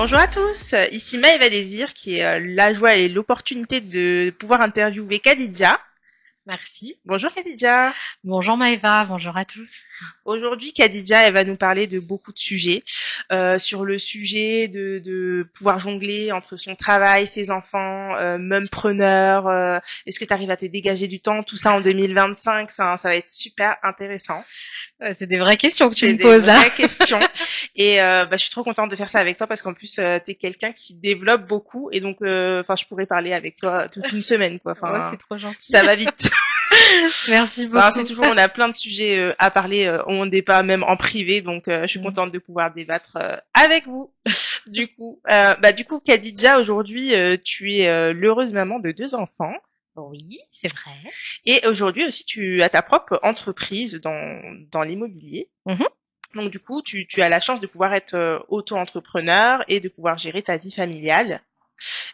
Bonjour à tous, ici Maëva Désir qui est la joie et l'opportunité de pouvoir interviewer Khadija. Merci. Bonjour Khadija. Bonjour Maëva, bonjour à tous. Aujourd'hui, Khadija, elle va nous parler de beaucoup de sujets, sur le sujet de pouvoir jongler entre son travail, ses enfants, mumpreneur, est-ce que tu arrives à te dégager du temps, tout ça en 2025, enfin ça va être super intéressant. C'est des vraies questions que tu me poses poses là. C'est des vraies questions. Et je suis trop contente de faire ça avec toi parce qu'en plus t'es quelqu'un qui développe beaucoup et donc je pourrais parler avec toi toute une semaine quoi. Oh, c'est trop gentil. Ça va vite. Merci beaucoup. C'est toujours, on a plein de sujets à parler, on n'est pas même en privé, donc je suis contente de pouvoir débattre avec vous. Du coup, Khadija, aujourd'hui, tu es l'heureuse maman de 2 enfants. Oui, c'est vrai. Et aujourd'hui aussi, tu as ta propre entreprise dans l'immobilier. Donc du coup, tu as la chance de pouvoir être auto-entrepreneur et de pouvoir gérer ta vie familiale.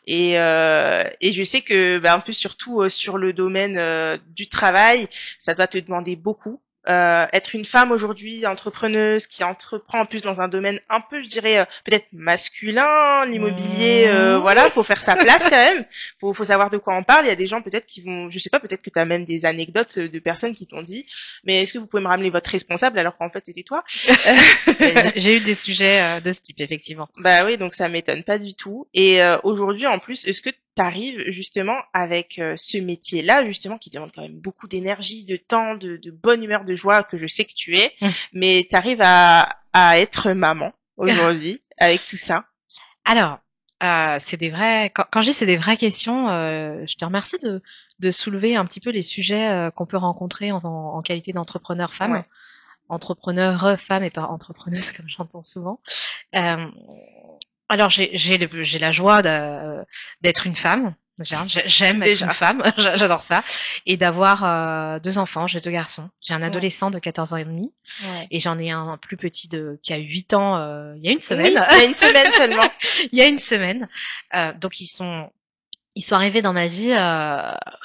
Et je sais que un peu surtout sur le domaine du travail, ça doit te demander beaucoup. Être une femme aujourd'hui entrepreneuse qui entreprend en plus dans un domaine un peu, je dirais, peut-être masculin, l'immobilier, voilà, faut faire sa place quand même. Faut savoir de quoi on parle. Il y a des gens peut-être qui vont, je sais pas, peut-être que tu as même des anecdotes de personnes qui t'ont dit, mais est-ce que vous pouvez me ramener votre responsable alors qu'en fait c'était toi? J'ai eu des sujets de ce type effectivement. Bah oui, donc ça m'étonne pas du tout. Et aujourd'hui en plus, est-ce que t'arrives justement avec ce métier-là, justement, qui demande quand même beaucoup d'énergie, de temps, de bonne humeur, de joie, que je sais que tu es, mais t'arrives à être maman aujourd'hui avec tout ça? Alors, c'est des vrais. Quand je dis c'est des vraies questions, je te remercie de soulever un petit peu les sujets qu'on peut rencontrer en qualité d'entrepreneur femme. Ouais. Entrepreneur femme et pas entrepreneuse comme j'entends souvent. Alors j'ai la joie d'être une femme. J'aime être une femme, j'adore ça, et d'avoir 2 enfants. J'ai 2 garçons. J'ai un adolescent de 14 ans et demi, et j'en ai un plus petit qui a 8 ans. Il y a une semaine. Oui, il y a une semaine seulement. Il y a une semaine. Donc ils sont arrivés dans ma vie.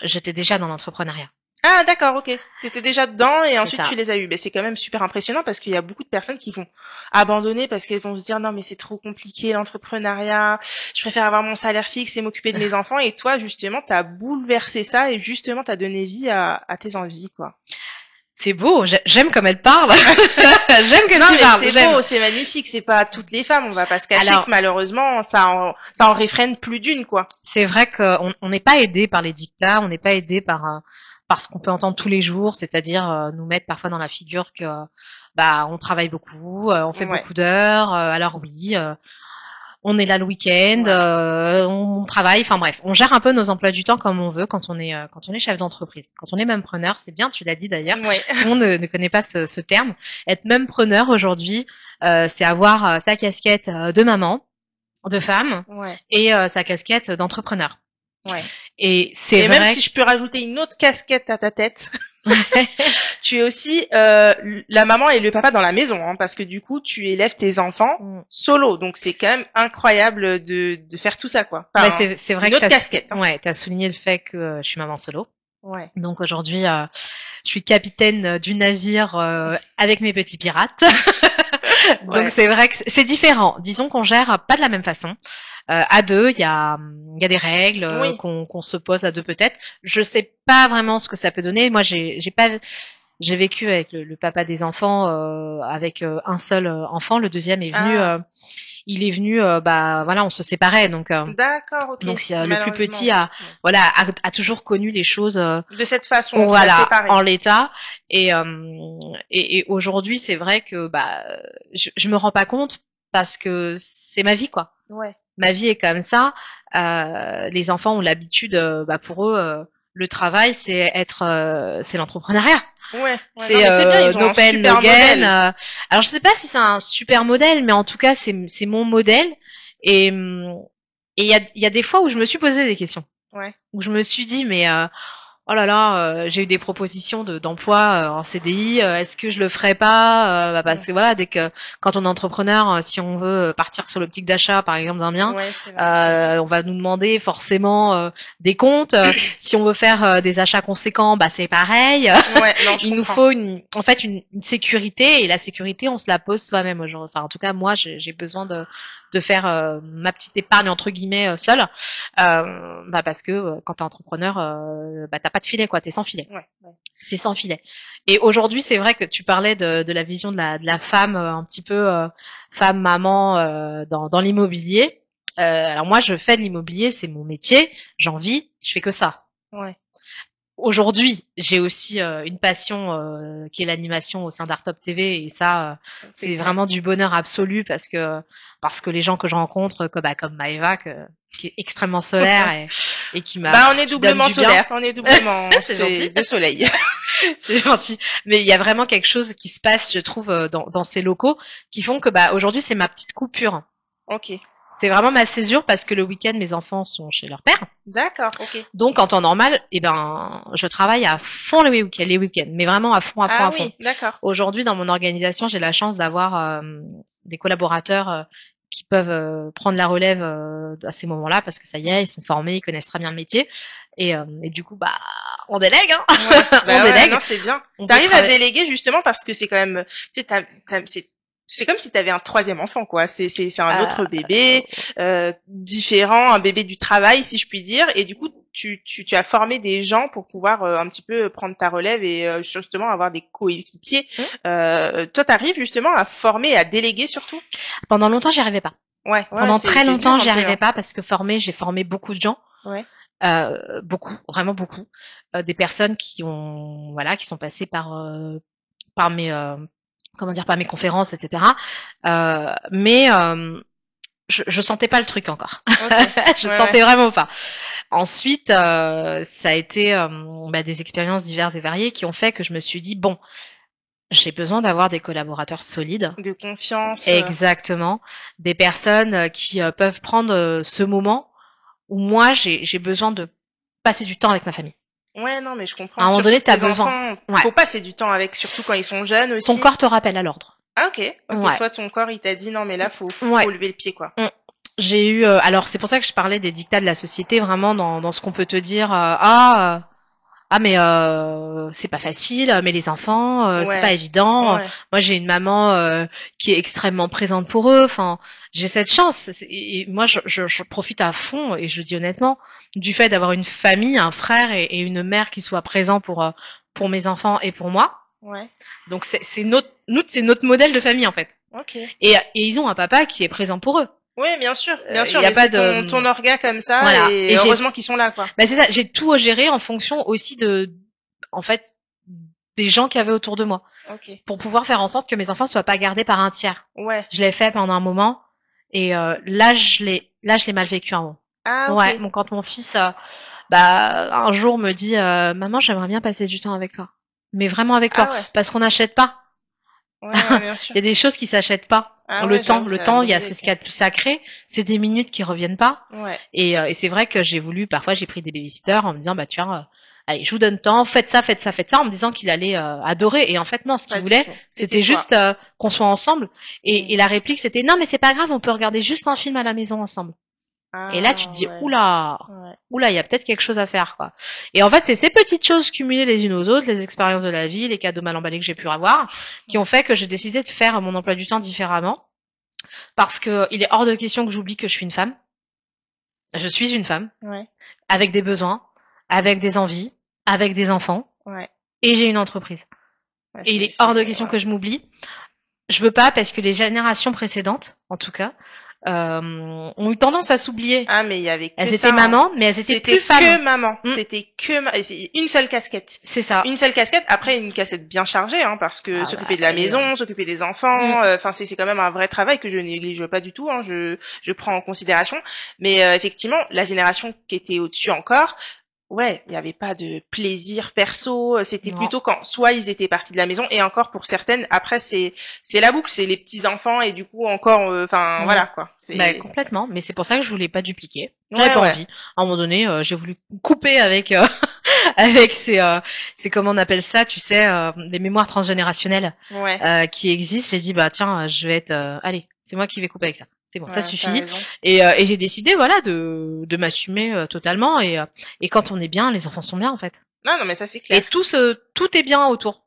J'étais déjà dans l'entrepreneuriat. Ah d'accord, ok. T'étais déjà dedans et ensuite ça. Tu les as eus. Mais c'est quand même super impressionnant parce qu'il y a beaucoup de personnes qui vont abandonner parce qu'elles vont se dire non mais c'est trop compliqué l'entrepreneuriat, je préfère avoir mon salaire fixe et m'occuper de mes enfants. Et toi justement t'as bouleversé ça et justement t'as donné vie à tes envies quoi. C'est beau, j'aime comme elle parle. J'aime que tu parles. C'est beau, c'est magnifique, c'est pas toutes les femmes, on va pas se cacher que malheureusement ça en réfrène plus d'une quoi. C'est vrai qu'on n'est pas aidé par les dictats, on n'est pas aidé par ce qu'on peut entendre tous les jours, c'est-à-dire nous mettre parfois dans la figure que on travaille beaucoup, on fait beaucoup d'heures, alors oui, on est là le week-end, on travaille, enfin bref, on gère un peu nos emplois du temps comme on veut quand on est chef d'entreprise. Quand on est mumpreneur, c'est bien, tu l'as dit d'ailleurs, tout le monde ne connaît pas ce terme. Être mumpreneur aujourd'hui, c'est avoir sa casquette de maman, de femme, et sa casquette d'entrepreneur. Ouais. Et c'est vrai. Même si je peux rajouter une autre casquette à ta tête, tu es aussi la maman et le papa dans la maison, hein, parce que du coup tu élèves tes enfants solo, donc c'est quand même incroyable de faire tout ça quoi. Enfin, c'est vrai une autre casquette. Hein. Ouais, t'as souligné le fait que je suis maman solo. Ouais. Donc aujourd'hui, je suis capitaine du navire avec mes petits pirates. Donc c'est vrai que c'est différent. Disons qu'on gère pas de la même façon. À 2, il y a des règles qu'on se pose à 2 peut-être. Je sais pas vraiment ce que ça peut donner. Moi, j'ai vécu avec le papa des enfants avec un seul enfant. Le deuxième est venu. Il est venu, voilà, on se séparait, donc. D'accord, ok. Donc le plus petit a toujours connu les choses de cette façon, voilà, en l'état. Et aujourd'hui, c'est vrai que je me rends pas compte parce que c'est ma vie, quoi. Ouais. Ma vie est comme ça. Les enfants ont l'habitude, pour eux, le travail, c'est l'entrepreneuriat. Ouais, c'est bien, ils ont no pain, no gain. Alors je sais pas si c'est un super modèle, mais en tout cas c'est mon modèle. Et il y a des fois où je me suis posé des questions. Ouais. Où je me suis dit mais oh là là, j'ai eu des propositions d'emploi en CDI. Est-ce que je le ferais pas parce que voilà, quand on est entrepreneur, si on veut partir sur l'optique d'achat, par exemple d'un bien, on va nous demander forcément des comptes. Si on veut faire des achats conséquents, c'est pareil. Il nous faut une sécurité, et la sécurité, on se la pose soi-même. Enfin, en tout cas, moi, j'ai besoin de faire ma petite épargne entre guillemets seule, parce que quand t'es entrepreneur, t'as pas de filet quoi, t'es sans filet. Ouais. T'es sans filet. Et aujourd'hui, c'est vrai que tu parlais de la vision de la femme, un petit peu femme maman dans l'immobilier. Alors moi, je fais de l'immobilier, c'est mon métier, j'en vis, je fais que ça. Ouais. Aujourd'hui, j'ai aussi une passion qui est l'animation au sein d'Artop TV et ça, c'est vraiment du bonheur absolu parce que les gens que je rencontre, comme Maëva, qui est extrêmement solaire et qui m'a. On est doublement solaire, on est doublement de soleil. C'est gentil. Mais il y a vraiment quelque chose qui se passe, je trouve, dans ces locaux qui font que aujourd'hui c'est ma petite coupure. Ok. C'est vraiment ma césure parce que le week-end, mes enfants sont chez leur père. D'accord, ok. Donc, en temps normal, je travaille à fond les week-ends, mais vraiment à fond. Oui, d'accord. Aujourd'hui, dans mon organisation, j'ai la chance d'avoir des collaborateurs qui peuvent prendre la relève à ces moments-là parce que ça y est, ils sont formés, ils connaissent très bien le métier. Et du coup, on délègue, hein. Ouais, on délègue. Non, c'est bien. T'arrives à déléguer justement parce que c'est quand même, tu sais, c'est comme si tu avais un troisième enfant, quoi. C'est un autre bébé, différent, un bébé du travail, si je puis dire. Et du coup, tu as formé des gens pour pouvoir un petit peu prendre ta relève et justement avoir des coéquipiers. Toi, t'arrives justement à former et à déléguer surtout? Pendant longtemps, j'y arrivais pas. Ouais. Pendant très longtemps, j'y arrivais pas parce que j'ai formé beaucoup de gens. Ouais. Beaucoup, vraiment beaucoup. Des personnes qui sont passées par mes par mes conférences, etc. Mais je sentais pas le truc encore. Okay. Je sentais vraiment pas. Ensuite, ça a été des expériences diverses et variées qui ont fait que je me suis dit bon, j'ai besoin d'avoir des collaborateurs solides, de confiance. Exactement, des personnes qui peuvent prendre ce moment où moi j'ai besoin de passer du temps avec ma famille. Ouais, non, mais je comprends. À un moment donné, t'as besoin. Enfants, faut passer du temps avec, surtout quand ils sont jeunes aussi. Ton corps te rappelle à l'ordre. Ah, ok. Ouais. Toi, ton corps, il t'a dit non, mais là, faut lever le pied, quoi. J'ai eu, alors c'est pour ça que je parlais des dictats de la société, vraiment dans ce qu'on peut te dire. Mais c'est pas facile, mais les enfants, c'est pas évident. Ouais. Moi, j'ai une maman qui est extrêmement présente pour eux. Enfin, j'ai cette chance. Et moi, je profite à fond, et je le dis honnêtement, du fait d'avoir une famille, un frère et une mère qui soient présents pour mes enfants et pour moi. Ouais. Donc c'est notre modèle de famille en fait. Ok. Et ils ont un papa qui est présent pour eux. Oui, bien sûr. Y a pas de ton orga comme ça, voilà. Et heureusement qu'ils sont là, quoi. C'est ça. J'ai tout géré en fonction aussi en fait, des gens qu'il y avait autour de moi. Okay. Pour pouvoir faire en sorte que mes enfants soient pas gardés par un tiers. Ouais. Je l'ai fait pendant un moment, et là je l'ai mal vécu un moment. Ah, okay. Ouais. Quand mon fils, un jour me dit, maman, j'aimerais bien passer du temps avec toi, mais vraiment avec toi, parce qu'on n'achète pas. Ouais, bien sûr. Il y a des choses qui s'achètent pas. Le temps, il y a c'est ce qu'il y a de plus sacré. C'est des minutes qui reviennent pas. Ouais. Et c'est vrai que parfois j'ai pris des babysitters en me disant tiens, allez, je vous donne temps, faites ça, en me disant qu'il allait adorer. Et en fait non, ce qu'il voulait, c'était juste qu'on soit ensemble. Et la réplique c'était non mais c'est pas grave, on peut regarder juste un film à la maison ensemble. Et là, tu te dis, oula, il y a peut-être quelque chose à faire, quoi. Et en fait, c'est ces petites choses cumulées les unes aux autres, les expériences de la vie, les cadeaux mal emballés que j'ai pu avoir, qui ont fait que j'ai décidé de faire mon emploi du temps différemment. Parce que il est hors de question que j'oublie que je suis une femme. Je suis une femme. Ouais. Avec des besoins, avec des envies, avec des enfants. Ouais. Et j'ai une entreprise. Et il est hors de question que je m'oublie. Je veux pas, parce que les générations précédentes, en tout cas, ont eu tendance à s'oublier. Ah, mais il y avait que elles étaient mamans, mais elles étaient plus femmes. C'était que maman. C'était que une seule casquette. C'est ça. Une seule casquette. Après, une casquette bien chargée, hein, parce que s'occuper de la maison, s'occuper des enfants, enfin, c'est quand même un vrai travail que je néglige pas du tout, hein, je prends en considération. Mais, effectivement, la génération qui était au-dessus encore, ouais, il n'y avait pas de plaisir perso, c'était plutôt quand soit ils étaient partis de la maison, et encore pour certaines, après c'est la boucle, c'est les petits enfants, et du coup encore, voilà, quoi. Complètement, mais c'est pour ça que je voulais pas dupliquer. J'avais pas envie. À un moment donné, j'ai voulu couper avec avec ces comment on appelle ça, tu sais, les mémoires transgénérationnelles qui existent. J'ai dit tiens, je vais être allez, c'est moi qui vais couper avec ça. C'est bon, ça suffit. Et j'ai décidé, voilà, de m'assumer totalement. Et quand on est bien, les enfants sont bien, en fait. Non, mais ça c'est clair. Et tout est bien autour.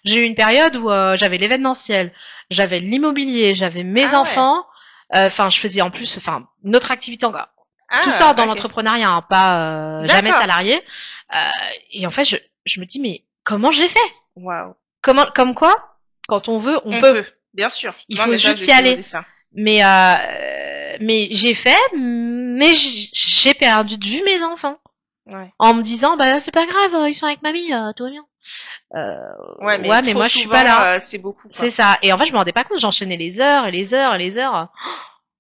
J'ai eu une période où j'avais l'événementiel, j'avais l'immobilier, j'avais mes enfants. Enfin, je faisais en plus, enfin, une autre activité encore. Tout ça dans l'entrepreneuriat, hein, pas jamais salarié. Et en fait, je me dis, mais comment j'ai fait? Waouh. Comme quoi, quand on veut, on peut. Bien sûr. Il faut juste y aller. Mais j'ai fait, mais j'ai perdu de vue mes enfants. Ouais. En me disant, bah c'est pas grave, ils sont avec mamie, tout va bien. Mais moi souvent, je suis pas là. C'est beaucoup. C'est ça. Et en fait, je me rendais pas compte, j'enchaînais les heures et les heures et les heures.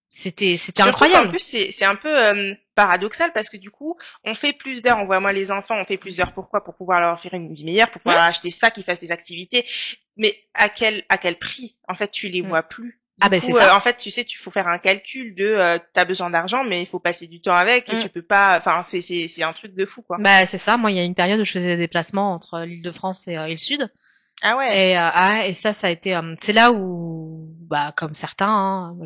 C'était incroyable. En plus, c'est un peu paradoxal parce que du coup, on fait plus d'heures, on voit moins les enfants, on fait plus d'heures. Pourquoi? Pour pouvoir leur offrir une vie meilleure, pour pouvoir acheter ça, qu'ils fassent des activités. Mais à quel prix? En fait, tu les vois plus. C'est ça. En fait, tu sais, tu faut faire un calcul de t'as besoin d'argent, mais il faut passer du temps avec et tu peux pas. Enfin, c'est un truc de fou, quoi. Bah c'est ça. Moi, il y a une période où je faisais des déplacements entre l'Île-de-France et le Sud. Ah ouais. Et ça a été. C'est là où, bah comme certains, hein,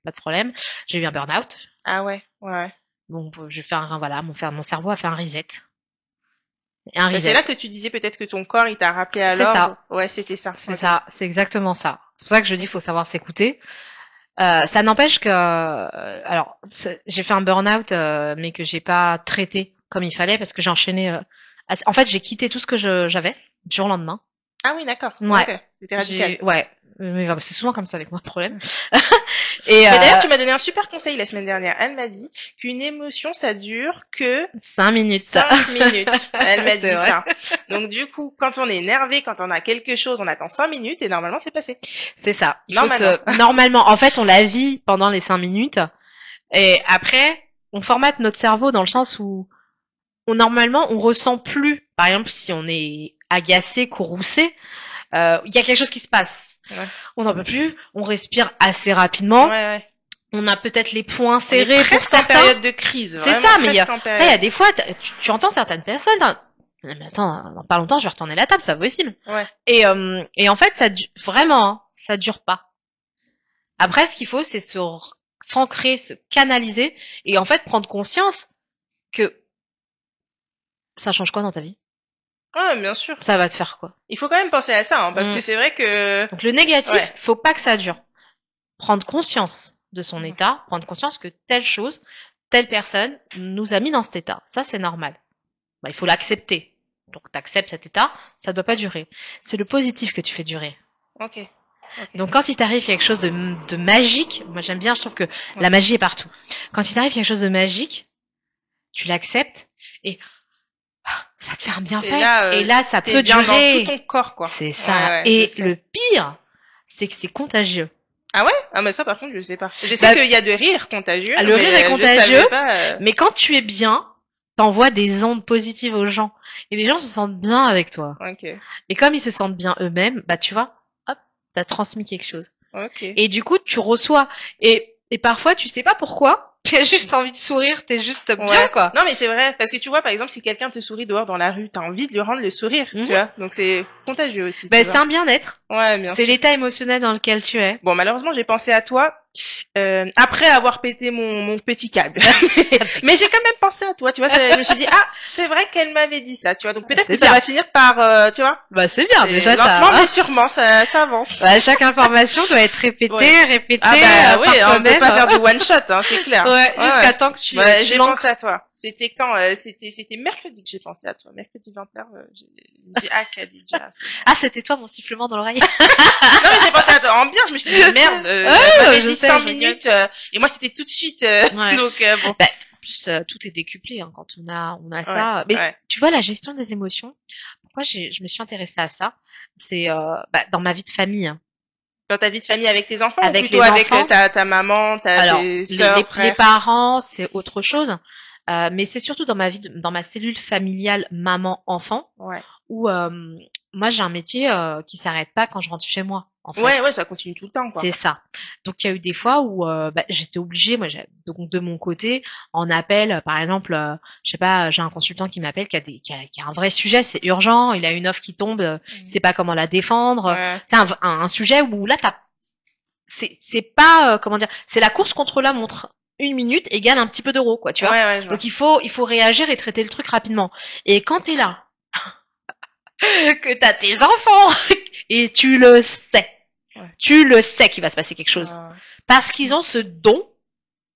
pas de problème. J'ai eu un burn-out. Ah ouais. Ouais. Donc j'ai fait mon cerveau a fait un reset. C'est là que tu disais peut-être que ton corps il t'a rappelé à l'ordre. C'est ça. Ouais, c'était ça. C'est ça, c'est exactement ça. C'est pour ça que je dis faut savoir s'écouter. Ça n'empêche que alors j'ai fait un burn-out mais que j'ai pas traité comme il fallait parce que j'ai enchaîné en fait, j'ai quitté tout ce que j'avais du jour au lendemain. Ah oui, d'accord. Ouais. Okay. C'était radical. Ouais. Mais c'est souvent comme ça avec moi le problème. Mais d'ailleurs, tu m'as donné un super conseil la semaine dernière. Elle m'a dit qu'une émotion, ça dure que 5 minutes. 5 minutes. Elle m'a dit ça. Donc du coup, quand on est énervé, quand on a quelque chose, on attend 5 minutes et normalement, c'est passé. C'est ça. Normalement, en fait, on la vit pendant les 5 minutes et après, on formate notre cerveau dans le sens où normalement, on ressent plus. Par exemple, si on est agacé, courroucé, il y a quelque chose qui se passe. Ouais. On n'en peut plus, on respire assez rapidement. Ouais. On a peut-être les poings serrés pour certains. En période de crise. C'est ça, mais il y a des fois, tu entends certaines personnes. Mais attends, dans pas longtemps, je vais retourner la table, c'est pas possible. Ouais. Et en fait, ça dure pas. Après, ce qu'il faut, c'est s'ancrer, se canaliser et en fait prendre conscience que ça change quoi dans ta vie. Ouais, bien sûr. Ça va te faire quoi? Il faut quand même penser à ça, hein, parce que c'est vrai que... Donc le négatif, faut pas que ça dure. Prendre conscience de son état, prendre conscience que telle chose, telle personne nous a mis dans cet état. Ça, c'est normal. Bah, il faut l'accepter. Donc t'acceptes cet état, ça doit pas durer. C'est le positif que tu fais durer. Ok. Donc quand il t'arrive quelque chose de magique, moi j'aime bien, je trouve que la magie est partout. Quand il t'arrive quelque chose de magique, tu l'acceptes et... ça te fait un bienfait. Et là, ça peut durer. Dans tout ton corps, quoi. C'est ça. Et le pire, c'est que c'est contagieux. Ah ouais? Ah, mais ça, par contre, je sais pas. Je sais qu'il y a de rire contagieux. Le rire est contagieux. Mais quand tu es bien, t'envoies des ondes positives aux gens. Et les gens se sentent bien avec toi. Okay. Et comme ils se sentent bien eux-mêmes, bah, tu vois, hop, t'as transmis quelque chose. Okay. Et du coup, tu reçois. Et parfois, tu sais pas pourquoi. T'as juste envie de sourire, t'es juste bien, quoi. Non, mais c'est vrai. Parce que tu vois, par exemple, si quelqu'un te sourit dehors dans la rue, t'as envie de lui rendre le sourire, tu vois. Donc c'est contagieux aussi. Bah, c'est un bien-être. Ouais, bien sûr. C'est l'état émotionnel dans lequel tu es. Bon, malheureusement, j'ai pensé à toi, après avoir pété mon petit câble. Mais j'ai quand même pensé à toi, tu vois. Je me suis dit, c'est vrai qu'elle m'avait dit ça, tu vois. Donc peut-être que ça va finir par, tu vois. Bah, c'est bien, déjà. Lentement, mais sûrement, ça avance. Bah, chaque information doit être répétée. Ah bah oui, on peut pas faire de one shot, hein, c'est clair. Ouais, jusqu'à temps que tu... j'ai pensé à toi. C'était quand? C'était mercredi que j'ai pensé à toi. Mercredi 20h, j'ai dit, Khadija. C'était toi, mon sifflement dans l'oreille. Non, mais j'ai pensé à toi en bien, je me suis dit, merde, j'avais dit 5 minutes, et moi c'était tout de suite, donc bon. Bah, en plus, tout est décuplé, hein, quand on a ça. Mais tu vois, la gestion des émotions, pourquoi je me suis intéressée à ça? C'est, dans ma vie de famille. Dans ta vie de famille avec tes enfants? Avec ou plutôt avec ta maman, tes sœurs, frères? Les parents, c'est autre chose. Mais c'est surtout dans ma cellule familiale maman-enfant. Ouais. Où, moi, j'ai un métier, qui s'arrête pas quand je rentre chez moi. En fait. Ouais, ça continue tout le temps, quoi. C'est ça. Donc, il y a eu des fois où, j'étais obligée, moi, donc, de mon côté, en appel, par exemple, je sais pas, j'ai un consultant qui m'appelle, qui a un vrai sujet, c'est urgent, il a une offre qui tombe, il sait pas comment la défendre. Ouais. C'est un sujet où là, c'est pas, comment dire, c'est la course contre la montre. 1 minute égale un petit peu d'euros, quoi, tu vois. Ouais, donc, il faut réagir et traiter le truc rapidement. Et quand t'es là, que t'as tes enfants, et tu le sais qu'il va se passer quelque chose. Parce qu'ils ont ce don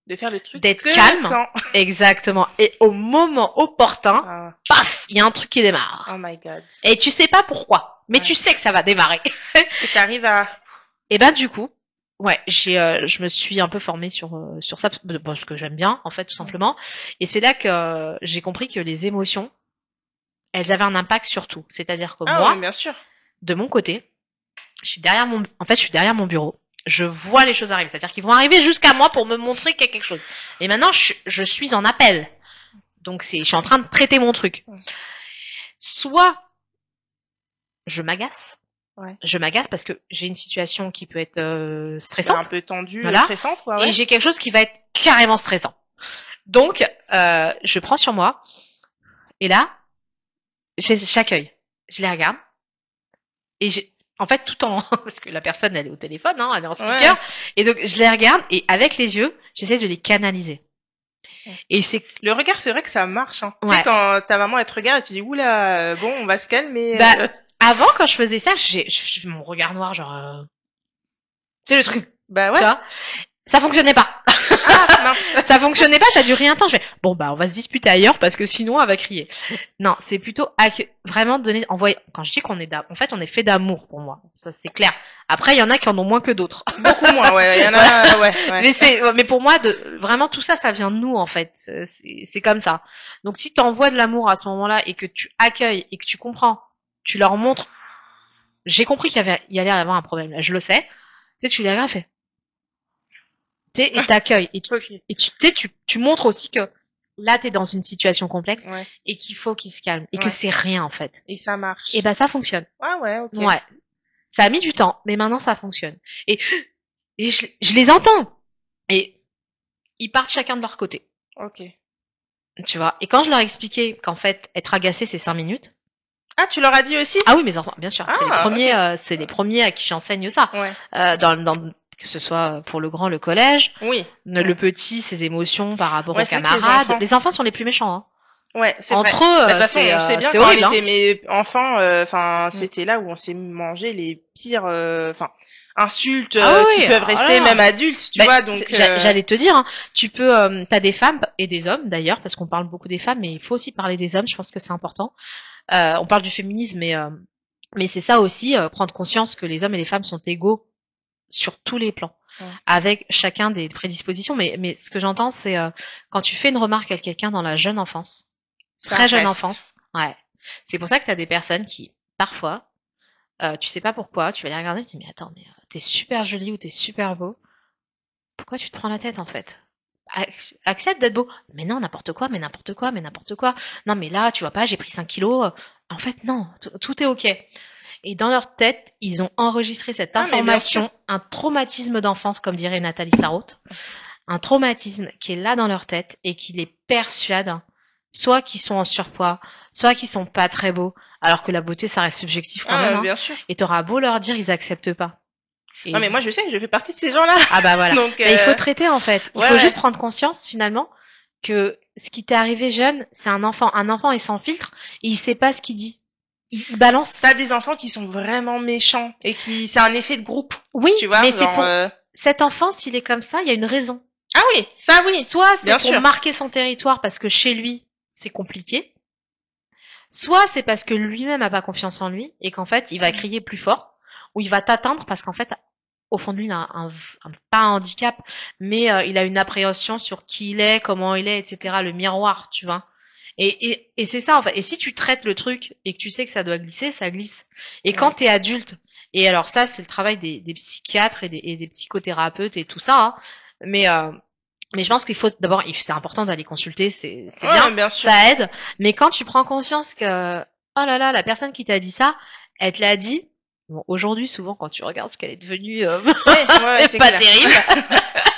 de faire le truc d'être calme. Exactement. Et au moment opportun, paf, il y a un truc qui démarre. Oh my god. Et tu sais pas pourquoi, mais tu sais que ça va démarrer. Et t'arrives à... Et ben du coup, ouais, je me suis un peu formée sur ça parce que j'aime bien en fait tout simplement. Et c'est là que j'ai compris que les émotions, elles avaient un impact sur tout. C'est-à-dire que moi, bien sûr. de mon côté, je suis derrière mon bureau. Je vois les choses arriver. C'est-à-dire qu'ils vont arriver jusqu'à moi pour me montrer qu'il y a quelque chose. Et maintenant, je suis en appel. Donc je suis en train de traiter mon truc. Soit je m'agace. Ouais. Je m'agace parce que j'ai une situation qui peut être stressante. Un peu tendue, voilà. stressante, quoi. Ouais. Et j'ai quelque chose qui va être carrément stressant. Donc, je prends sur moi. Et là, j'accueille. Je les regarde. Et en fait, tout en... Parce que la personne, elle est au téléphone, hein, elle est en speaker. Ouais. Et donc, je les regarde et avec les yeux, j'essaie de les canaliser. Et c'est... Le regard, c'est vrai que ça marche. Hein. Ouais. Tu sais, quand ta maman, elle te regarde et tu dis, oula, bon, on va se calmer. Avant, quand je faisais ça, j'ai mon regard noir, genre... C'est le truc. Bah ouais. Tu vois, ça fonctionnait pas. Ah, mince. Ça fonctionnait pas, ça a duré un temps. Je fais, bon, bah, on va se disputer ailleurs parce que sinon, elle va crier. Non, c'est plutôt vraiment donner, envoyer. Quand je dis qu'on est en fait, on est fait d'amour pour moi. Ça, c'est clair. Après, il y en a qui en ont moins que d'autres. Beaucoup moins, ouais. Il y en a, ouais. Mais pour moi, vraiment, tout ça, ça vient de nous, en fait. C'est comme ça. Donc, si t'envoies de l'amour à ce moment-là et que tu accueilles et que tu comprends, tu leur montres, j'ai compris qu'il y allait y avoir un problème. Là, je le sais. Tu sais, tu les regardes, fais. Et t'accueilles. Et tu montres aussi que là, t'es dans une situation complexe et qu'il faut qu'ils se calment. Et que c'est rien, en fait. Et ça marche. Et bah, ça fonctionne. Ah ouais, ok. Ouais. Ça a mis du temps, mais maintenant, ça fonctionne. Et je les entends. Et ils partent chacun de leur côté. Ok. Tu vois. Et quand je leur expliquais qu'en fait, être agacé, c'est 5 minutes. Ah, tu leur as dit aussi? Ah oui, mes enfants, bien sûr. C'est les premiers, c'est les premiers à qui j'enseigne ça. Ouais. Que ce soit pour le grand, le collège. Oui. Le petit, ses émotions par rapport aux camarades. Les enfants sont les plus méchants, hein. Ouais, c'est entre vrai. eux, de toute façon, on sait bien quand horrible, on était mes enfants, enfin, c'était là où on s'est mangé les pires, insultes qui peuvent rester même adultes, tu vois. Donc, j'allais te dire, hein, tu peux, t'as des femmes et des hommes d'ailleurs, parce qu'on parle beaucoup des femmes, mais il faut aussi parler des hommes. Je pense que c'est important. On parle du féminisme, mais c'est ça aussi, prendre conscience que les hommes et les femmes sont égaux sur tous les plans, avec chacun des prédispositions. Mais ce que j'entends, c'est quand tu fais une remarque à quelqu'un dans la jeune enfance, très jeune enfance, ouais. C'est pour ça que t'as des personnes qui, parfois, tu sais pas pourquoi, tu vas les regarder, tu dis mais attends, mais t'es super jolie ou t'es super beau, pourquoi tu te prends la tête en fait? Accepte d'être beau. Mais non, n'importe quoi, mais n'importe quoi, mais n'importe quoi. Non, mais là, tu vois pas, j'ai pris 5 kilos. En fait, non, tout est ok. Et dans leur tête, ils ont enregistré cette information, un traumatisme d'enfance, comme dirait Nathalie Sarraute. Un traumatisme qui est là dans leur tête et qui les persuade, soit qu'ils sont en surpoids, soit qu'ils sont pas très beaux, alors que la beauté, ça reste subjectif quand même. Bien sûr. Et t'auras beau leur dire, ils acceptent pas. Non, mais moi, je sais, je fais partie de ces gens-là. Ah bah voilà. Donc, il faut traiter, en fait. Il faut juste prendre conscience, finalement, que ce qui t'est arrivé jeune, c'est un enfant. Un enfant est sans filtre et il sait pas ce qu'il dit. Il balance. T'as des enfants qui sont vraiment méchants et c'est un effet de groupe. Oui, tu vois, mais c'est pour cet enfant, s'il est comme ça, il y a une raison. Ah oui, ça oui. Soit c'est pour marquer son territoire parce que chez lui, c'est compliqué. Soit c'est parce que lui-même a pas confiance en lui et qu'en fait, il va crier plus fort ou il va t'atteindre parce qu'en fait, au fond de lui, il a pas un handicap, mais il a une appréhension sur qui il est, comment il est, etc. Le miroir, tu vois. Et c'est ça, en fait. Et si tu traites le truc et que tu sais que ça doit glisser, ça glisse. Et quand t'es adulte, et alors ça, c'est le travail des psychiatres et des psychothérapeutes et tout ça, hein. Mais je pense qu'il faut d'abord, c'est important d'aller consulter, c'est bien sûr. Ça aide. Mais quand tu prends conscience que, oh là là, la personne qui t'a dit ça, elle te l'a dit. Bon, aujourd'hui, souvent, quand tu regardes ce qu'elle est devenue, c'est pas terrible.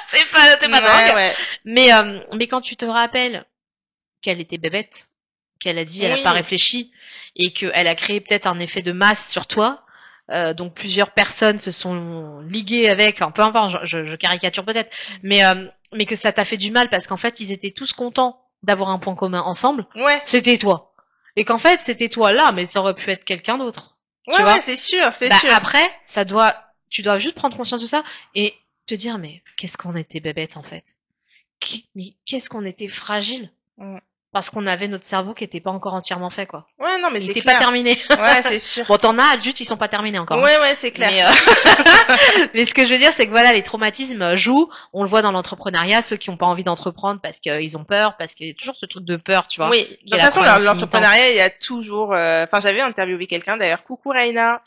c'est pas dingue. Ouais. Mais quand tu te rappelles qu'elle était bébête, qu'elle a dit, elle a pas réfléchi, et qu'elle a créé peut-être un effet de masse sur toi, donc plusieurs personnes se sont liguées avec, peu importe, je caricature peut-être, mais que ça t'a fait du mal parce qu'en fait, ils étaient tous contents d'avoir un point commun ensemble. Ouais. C'était toi. Et qu'en fait, c'était toi là, mais ça aurait pu être quelqu'un d'autre. Ouais, c'est sûr, c'est sûr. Après, tu dois juste prendre conscience de ça et te dire, mais qu'est-ce qu'on était bébête en fait. Mais qu'est-ce qu'on était fragile. Parce qu'on avait notre cerveau qui était pas encore entièrement fait, quoi. Ouais, non, mais il c'est était clair. pas terminé. Ouais, c'est sûr. Bon, t'en as adultes, ils sont pas terminés encore. Ouais, ouais, c'est clair. Mais ce que je veux dire, c'est que voilà, les traumatismes jouent. On le voit dans l'entrepreneuriat, ceux qui ont pas envie d'entreprendre parce qu'ils ont peur, parce qu'il y a toujours ce truc de peur, tu vois. Oui. De toute façon, l'entrepreneuriat, il y a toujours, enfin, j'avais interviewé quelqu'un, d'ailleurs, coucou Raina,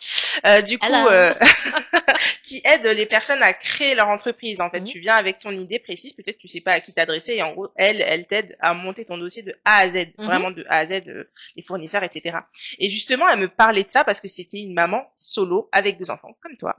qui aide les personnes à créer leur entreprise. En fait, tu viens avec ton idée précise, peut-être tu sais pas à qui t'adresser, et en gros, elle t'aide à monter ton dossier de A à Z, vraiment de A à Z, les fournisseurs, etc. Et justement, elle me parlait de ça parce que c'était une maman solo avec 2 enfants, comme toi.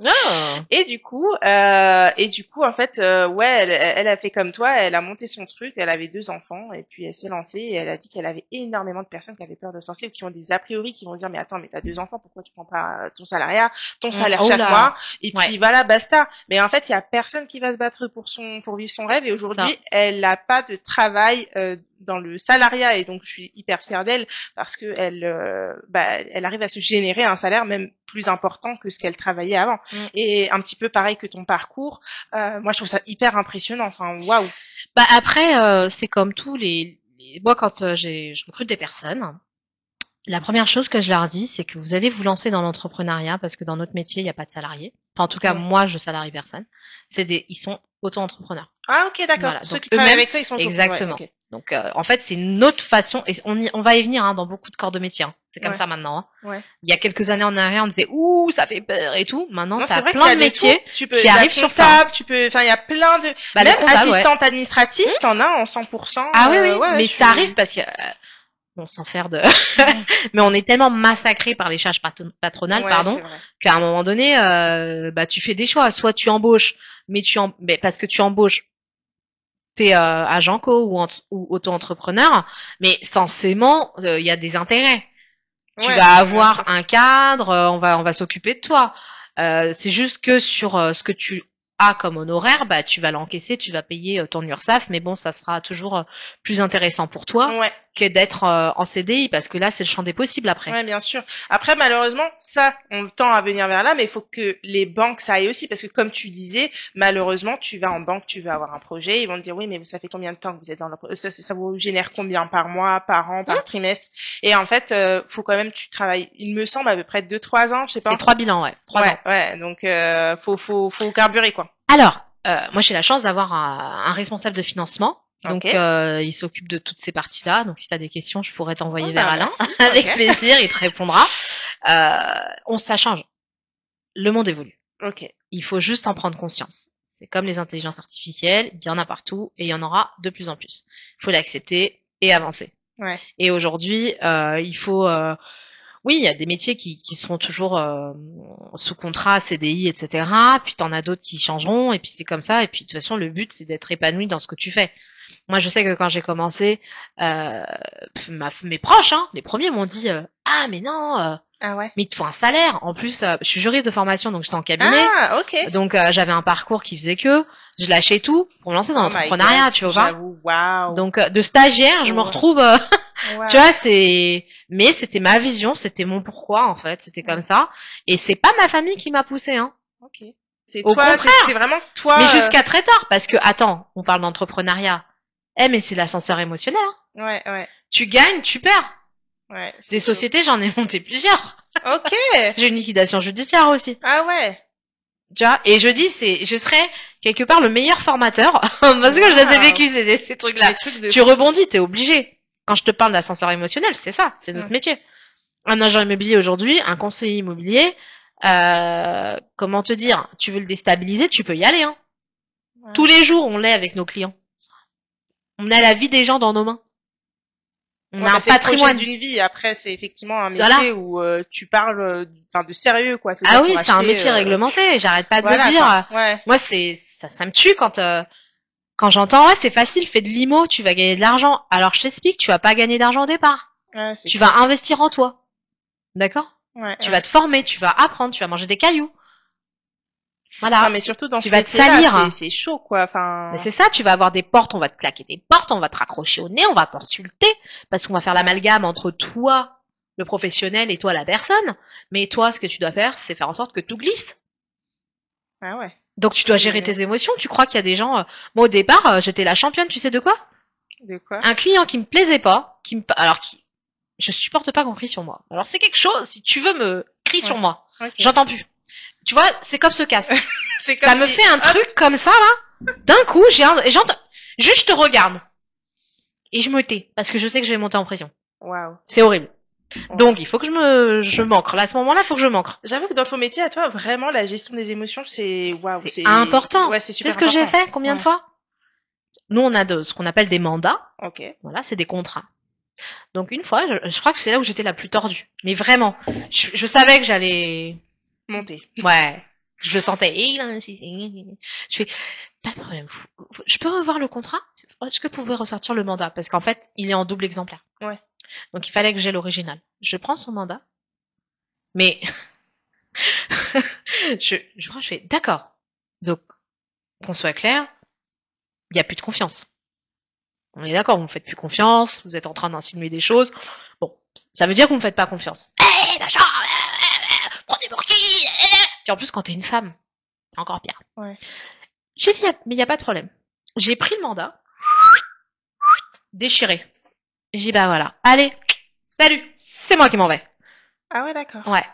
Et du coup, en fait, elle a fait comme toi, elle a monté son truc, elle avait 2 enfants, et puis elle s'est lancée, et elle a dit qu'elle avait énormément de personnes qui avaient peur de se lancer, ou qui ont des a priori, qui vont dire, mais attends, mais t'as 2 enfants, pourquoi tu prends pas ton salariat, ton salaire chaque mois, et puis voilà, basta. Mais en fait, il y a personne qui va se battre pour vivre son rêve, et aujourd'hui, elle n'a pas de travail, dans le salariat, et donc je suis hyper fière d'elle parce que elle arrive à se générer un salaire même plus important que ce qu'elle travaillait avant. Et un petit peu pareil que ton parcours, moi je trouve ça hyper impressionnant. Enfin, waouh. Bah après, c'est comme tous moi quand je recrute des personnes, la première chose que je leur dis, c'est que vous allez vous lancer dans l'entrepreneuriat parce que dans notre métier, il n'y a pas de salariés. Enfin, en tout cas, moi, je salarie personne. Ils sont auto-entrepreneurs. Ah, ok, d'accord. Voilà. Ceux qui travaillent avec toi, ils sont auto-entrepreneurs. Exactement. Ouais, okay. Donc, en fait, c'est une autre façon, et on va y venir dans beaucoup de corps de métier. C'est comme ça maintenant. Il y a quelques années en arrière, on disait ouh, ça fait peur et tout. Maintenant, t'as plein de métiers qui arrivent sur ça. Enfin, il y a plein de. Même assistante administrative, t'en as en 100%. Ah oui, mais ça arrive parce que. Bon, sans faire de... mais on est tellement massacré par les charges patronales, qu'à un moment donné, tu fais des choix. Soit tu embauches, mais parce que tu embauches, t'es agent co ou auto-entrepreneur, mais censément, il y a des intérêts. Tu vas avoir un cadre, on va s'occuper de toi. C'est juste que sur ce que tu as comme honoraire, tu vas l'encaisser, tu vas payer ton URSSAF, mais bon, ça sera toujours plus intéressant pour toi que d'être en CDI, parce que là, c'est le champ des possibles après. Ouais, bien sûr. Après, malheureusement, ça, on tend à venir vers là, mais il faut que les banques, ça aille aussi, parce que comme tu disais, malheureusement, tu vas en banque, tu veux avoir un projet, ils vont te dire, oui, mais ça fait combien de temps que vous êtes dans le ça vous génère combien par mois, par an, par trimestre? Et en fait, faut quand même, tu travailles, il me semble, à peu près 2-3 ans, je sais pas. C'est 3 bilans, 3 ans. Ouais, donc, faut carburer, quoi. Alors, moi, j'ai la chance d'avoir un responsable de financement. Donc, il s'occupe de toutes ces parties-là. Donc, si tu as des questions, je pourrais t'envoyer vers Alain. Avec plaisir, il te répondra. Ça change. Le monde évolue. Il faut juste en prendre conscience. C'est comme les intelligences artificielles. Il y en a partout et il y en aura de plus en plus. Il faut l'accepter et avancer. Et aujourd'hui, il faut... oui, il y a des métiers qui seront toujours sous contrat, CDI, etc. Puis t'en as d'autres qui changeront, et puis c'est comme ça. Et puis de toute façon, le but, c'est d'être épanoui dans ce que tu fais. Moi, je sais que quand j'ai commencé, mes proches, les premiers m'ont dit ah mais non, mais il te faut un salaire. En plus, je suis juriste de formation, donc j'étais en cabinet. Ah, ok. Donc j'avais un parcours qui faisait que je lâchais tout pour me lancer dans l'entrepreneuriat, tu vois. Wow. Donc de stagiaire, je me retrouve. Tu vois, mais c'était ma vision, c'était mon pourquoi en fait, c'était comme ça. Et c'est pas ma famille qui m'a poussé, hein. Ok. C'est au contraire. C'est vraiment toi. Mais jusqu'à très tard, parce que attends, on parle d'entrepreneuriat. Mais c'est l'ascenseur émotionnel. Hein. Ouais. Tu gagnes, tu perds. Ouais. Des sociétés, j'en ai monté plusieurs. Ok. J'ai une liquidation judiciaire aussi. Ah ouais. Tu vois, et je dis, je serais quelque part le meilleur formateur parce que je les ai vécus ces trucs-là. Tu rebondis, t'es obligé. Quand je te parle d'ascenseur émotionnel, c'est ça, c'est notre métier. Un agent immobilier aujourd'hui, un conseiller immobilier, comment te dire, tu veux le déstabiliser, tu peux y aller. Hein. Ouais. Tous les jours, on l'est avec nos clients. On a la vie des gens dans nos mains. On a un patrimoine d'une vie. Après, c'est effectivement un métier où tu parles, de sérieux, quoi. Ah oui, c'est un métier réglementé. J'arrête pas de le dire. Ouais. Moi, ça me tue quand j'entends c'est facile, fais de l'IMO, tu vas gagner de l'argent. Alors je t'explique, tu vas pas gagner d'argent au départ. Ouais, tu vas investir en toi. D'accord? Ouais, tu vas te former, tu vas apprendre, tu vas manger des cailloux. Voilà. Non, mais surtout dans tu vas te salir. C'est chaud, quoi. Enfin. Mais c'est ça, tu vas avoir des portes, on va te claquer des portes, on va te raccrocher au nez, on va t'insulter, parce qu'on va faire l'amalgame entre toi, le professionnel, et toi, la personne. Mais toi, ce que tu dois faire, c'est faire en sorte que tout glisse. Ah ouais. Donc tu dois gérer tes émotions. Tu crois qu'il y a des gens... Moi au départ, j'étais la championne, tu sais de quoi? De quoi? Un client qui me plaisait pas, je supporte pas qu'on crie sur moi. Alors c'est quelque chose, si tu veux me crier sur moi, j'entends plus. Tu vois, c'est comme ce casse. Ça me fait un truc comme ça là. D'un coup, j'entends. Juste je te regarde et je me tais parce que je sais que je vais monter en pression. Waouh. C'est horrible. Donc il faut que je m'ancre. Là à ce moment-là, il faut que je m'ancre. J'avoue que dans ton métier à toi, vraiment la gestion des émotions, c'est waouh, c'est important. Ouais, c'est super important. Tu sais ce que j'ai fait combien de fois? Nous on a ce qu'on appelle des mandats. OK. Voilà, c'est des contrats. Donc une fois, je crois que c'est là où j'étais la plus tordue. Mais vraiment, je savais que j'allais monter. Ouais, je le sentais. Je fais pas de problème. Je peux revoir le contrat? Est-ce que vous pouvez ressortir le mandat? Parce qu'en fait, il est en double exemplaire. Ouais. Donc il fallait que j'ai l'original. Je prends son mandat, mais je fais d'accord. Donc qu'on soit clair, il y a plus de confiance. On est d'accord, vous me faites plus confiance, vous êtes en train d'insinuer des choses. Bon, ça veut dire que vous me faites pas confiance. Machin, prenez pour qui? Puis en plus, quand t'es une femme, c'est encore pire. Ouais. J'ai dit, mais il y a pas de problème. J'ai pris le mandat, déchiré. J'ai dit, bah voilà, allez, salut, c'est moi qui m'en vais. Ah ouais, d'accord. Ouais.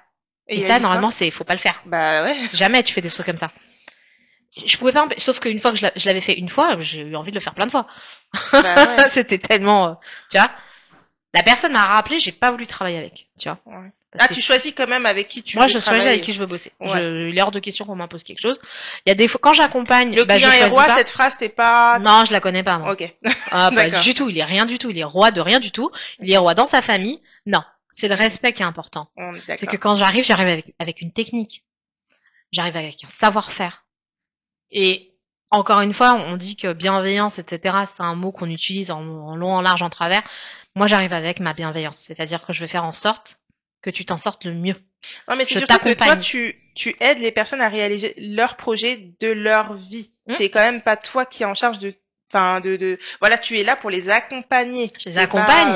Et ça, normalement, faut pas le faire. Bah ouais. Jamais tu fais des trucs comme ça. Je pouvais pas, sauf qu'une fois que je l'avais fait une fois, j'ai eu envie de le faire plein de fois. Bah ouais. C'était tellement, tu vois. La personne m'a rappelé, j'ai pas voulu travailler avec, tu vois. Ouais. Tu choisis quand même avec qui tu veux travailler. Moi, je choisis avec qui je veux bosser. Ouais. Il est hors de question qu'on m'impose quelque chose. Il y a des fois, quand j'accompagne, le client est roi, cette phrase, t'es pas... Non, je la connais pas, moi. Ok. Pas du tout. Il est rien du tout. Il est roi de rien du tout. Il est roi dans sa famille. Non. C'est le respect qui est important. C'est que quand j'arrive avec une technique. J'arrive avec un savoir-faire. Et encore une fois, on dit que bienveillance, etc., c'est un mot qu'on utilise en long, en large, en travers. Moi, j'arrive avec ma bienveillance. C'est-à-dire que je vais faire en sorte que tu t'en sortes le mieux. Non, mais c'est surtout que toi, tu aides les personnes à réaliser leur projet de leur vie. C'est quand même pas toi qui es en charge voilà, tu es là pour les accompagner. Je les accompagne.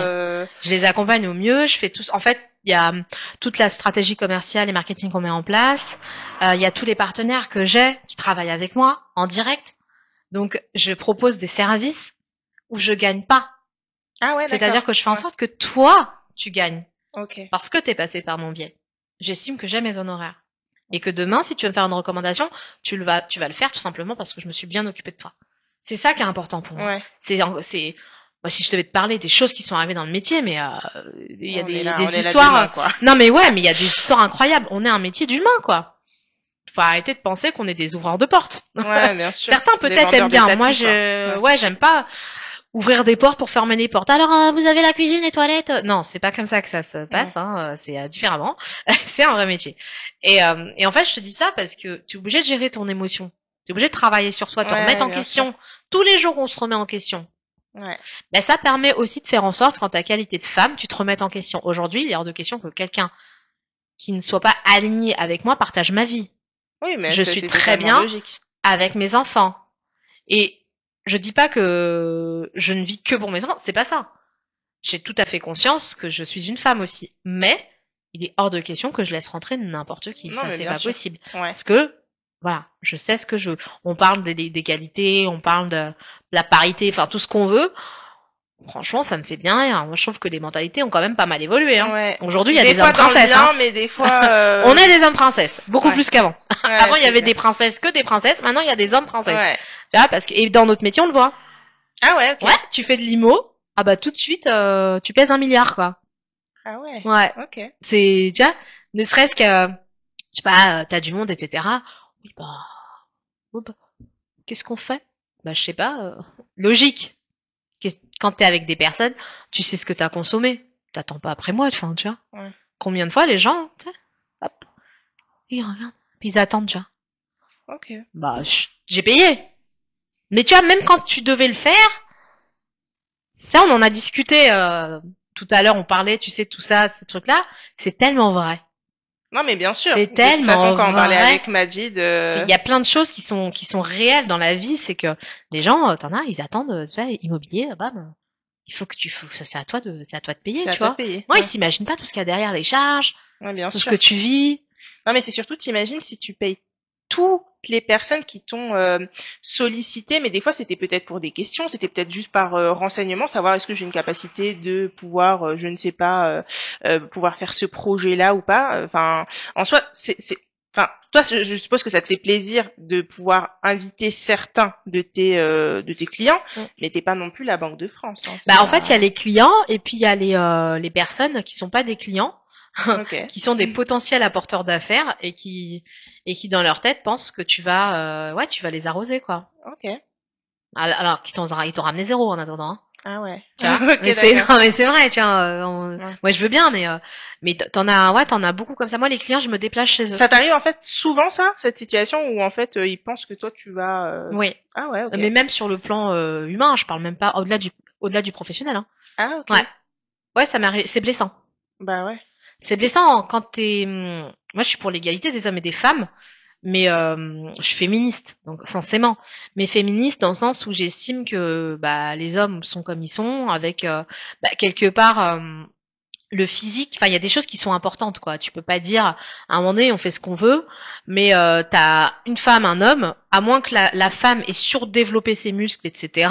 Je les accompagne au mieux. Je fais tout. En fait, il y a toute la stratégie commerciale et marketing qu'on met en place. Il y a tous les partenaires que j'ai qui travaillent avec moi en direct. Donc, je propose des services où je gagne pas. Ah ouais, d'accord. C'est-à-dire que je fais en sorte que toi, tu gagnes. Ok. Parce que t'es passé par mon biais. J'estime que j'ai mes honoraires. Et que demain, si tu veux me faire une recommandation, tu vas le faire tout simplement parce que je me suis bien occupée de toi. C'est ça qui est important pour moi. Ouais. Moi, si je devais te parler des choses qui sont arrivées dans le métier, mais il y a des histoires. Demain, non, mais ouais, mais il y a des histoires incroyables. On est un métier d'humain, quoi. Faut arrêter de penser qu'on est des ouvreurs de portes. Ouais, bien sûr. Certains peut-être aiment bien. Moi, j'aime pas ouvrir des portes pour fermer les portes. Alors, vous avez la cuisine, les toilettes. Non, c'est pas comme ça que ça se passe. Hein. C'est différemment. C'est un vrai métier. Et en fait, je te dis ça parce que tu es obligé de gérer ton émotion. Tu es obligé de travailler sur toi, te remettre en question. Sûr. Tous les jours, on se remet en question. Ouais. Ben, ça permet aussi de faire en sorte, quand ta qualité de femme, tu te remettes en question. Aujourd'hui, il est hors de question que quelqu'un qui ne soit pas aligné avec moi partage ma vie. Oui, mais je suis très bien logique. Avec mes enfants. Et je dis pas que je ne vis que pour mes enfants, c'est pas ça. J'ai tout à fait conscience que je suis une femme aussi. Mais il est hors de question que je laisse rentrer n'importe qui. Non, ça, c'est pas possible. Ouais. Parce que, voilà, je sais ce que je veux. On parle d'égalité, on parle de la parité, enfin tout ce qu'on veut. Franchement, ça me fait bien rire. Moi, je trouve que les mentalités ont quand même pas mal évolué. Hein. Ouais. Aujourd'hui, il y a des hommes princesses. Hein. Mais des fois, on est des hommes princesses, beaucoup plus qu'avant. Avant, il y avait des princesses que des princesses. Maintenant, il y a des hommes princesses. Ouais. Tu vois, parce que et dans notre métier, on le voit. Ah ouais. Ok. Ouais. Tu fais de l'IMO, ah bah tout de suite, tu pèses 1 milliard quoi. Ah ouais. Ouais. Ok. C'est, tu vois, ne serait-ce que, je sais pas, t'as du monde, etc. Oui bah, qu'est-ce qu'on fait? Bah je sais pas. Logique. Quand t'es avec des personnes, tu sais ce que t'as consommé. T'attends pas après moi, tu vois. Ouais. Combien de fois les gens, tu sais, hop, ils regardent, puis ils attendent, tu vois. Ok. Bah, j'ai payé. Mais tu vois, même quand tu devais le faire, tu sais, on en a discuté tout à l'heure, on parlait, tu sais, tout ça, ces trucs-là, c'est tellement vrai. Non, mais bien sûr. C'est tellement vrai. De toute façon, quand on parlait avec Majid, il y a plein de choses qui sont réelles dans la vie, c'est que les gens, t'en as, ils attendent, tu vois, immobilier, bam. Il faut que c'est à toi de payer, tu vois. Moi, ils s'imaginent pas tout ce qu'il y a derrière les charges, tout ce que tu vis. Non, mais c'est surtout, t'imagines si tu payes toutes les personnes qui t'ont sollicité, mais des fois c'était peut-être pour des questions, c'était peut-être juste par renseignement, savoir est-ce que j'ai une capacité de pouvoir, je ne sais pas, pouvoir faire ce projet-là ou pas. Enfin, en soi, enfin, toi, je suppose que ça te fait plaisir de pouvoir inviter certains de tes clients, mais t'es pas non plus la Banque de France. Hein, en fait, il y a les clients et puis il y a les personnes qui sont pas des clients, qui sont des potentiels apporteurs d'affaires et qui dans leur tête pensent que tu vas les arroser, quoi. Ok. Alors ils t'ont ramené 0 en attendant. Hein. Ah ouais. Tu vois. Okay, mais c'est vrai, tiens. Moi, je veux bien, mais t'en as beaucoup comme ça. Moi, les clients, je me déplace chez eux. Ça t'arrive en fait souvent ça, cette situation où en fait ils pensent que toi tu vas. Oui. Ah ouais. Okay. Mais même sur le plan humain, je parle même pas au-delà du professionnel. Hein. Ah ok. Ouais, ça m'arrive. C'est blessant. Bah ouais. C'est blessant quand t'es. Moi, je suis pour l'égalité des hommes et des femmes. Mais je suis féministe, donc censément. Mais féministe dans le sens où j'estime que les hommes sont comme ils sont, avec quelque part le physique. Enfin, il y a des choses qui sont importantes, quoi. Tu peux pas dire à un moment donné on fait ce qu'on veut, mais t'as une femme, un homme, à moins que la femme ait surdéveloppé ses muscles, etc.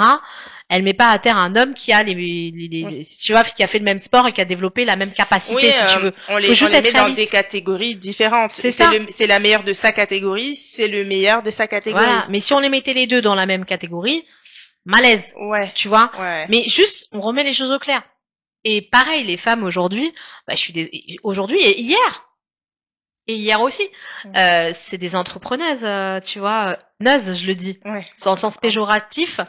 Elle met pas à terre un homme qui a tu vois, qui a fait le même sport et qui a développé la même capacité, si tu veux. On les met dans des catégories différentes. C'est la meilleure de sa catégorie, c'est le meilleur de sa catégorie. Voilà. Mais si on les mettait les deux dans la même catégorie, malaise. Ouais. Tu vois. Ouais. Mais juste, on remet les choses au clair. Et pareil, les femmes aujourd'hui, aujourd'hui et hier aussi, c'est des entrepreneuses, tu vois, neuses, je le dis, dans le sens péjoratif.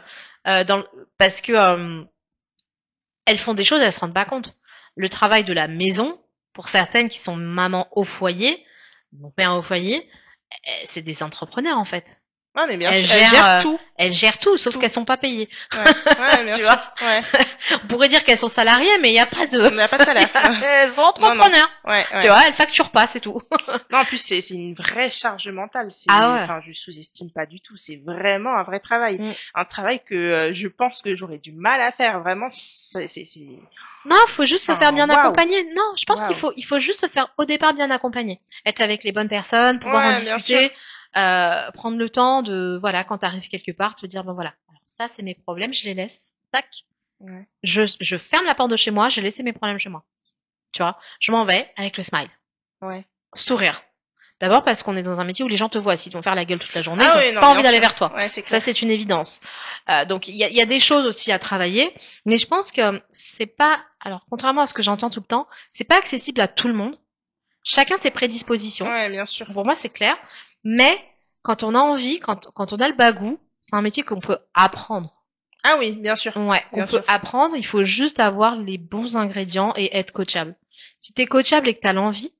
Parce que elles font des choses, elles se rendent pas compte. Le travail de la maison, pour certaines qui sont mamans au foyer, mon père au foyer, c'est des entrepreneurs en fait. Ah, mais bien sûr, elles gèrent tout. Elles gèrent tout, sauf qu'elles sont pas payées. Ouais, bien tu sûr. Vois ouais. On pourrait dire qu'elles sont salariées, mais il y a pas de. Il n'y a pas de salaire. Elles sont entrepreneurs. Ouais. Tu vois, elles facturent pas, c'est tout. Non, en plus c'est une vraie charge mentale. Enfin, je sous-estime pas du tout. C'est vraiment un vrai travail, un travail que je pense que j'aurais du mal à faire. Vraiment, c'est. Non, faut juste se faire bien accompagner. Non, je pense qu'il faut juste se faire au départ bien accompagner. Être avec les bonnes personnes, pouvoir en discuter. Prendre le temps de, voilà, quand t'arrives quelque part, te dire, bon voilà, alors ça c'est mes problèmes, je les laisse, tac. Ouais. Je ferme la porte de chez moi, j'ai laissé mes problèmes chez moi. Tu vois, je m'en vais avec le smile. Ouais. Sourire. D'abord parce qu'on est dans un métier où les gens te voient. S'ils vont faire la gueule toute la journée, ils n'ont pas envie d'aller vers toi. Ouais, ça, c'est une évidence. Donc, il y a des choses aussi à travailler, mais je pense que c'est pas, alors, contrairement à ce que j'entends tout le temps, c'est pas accessible à tout le monde. Chacun ses prédispositions. Ouais, bien sûr. Pour moi, c'est clair. Mais quand on a envie, quand on a le bagou, c'est un métier qu'on peut apprendre. Ah oui, bien sûr. Ouais, on peut apprendre. Il faut juste avoir les bons ingrédients et être coachable. Si t'es coachable et que t'as l'envie,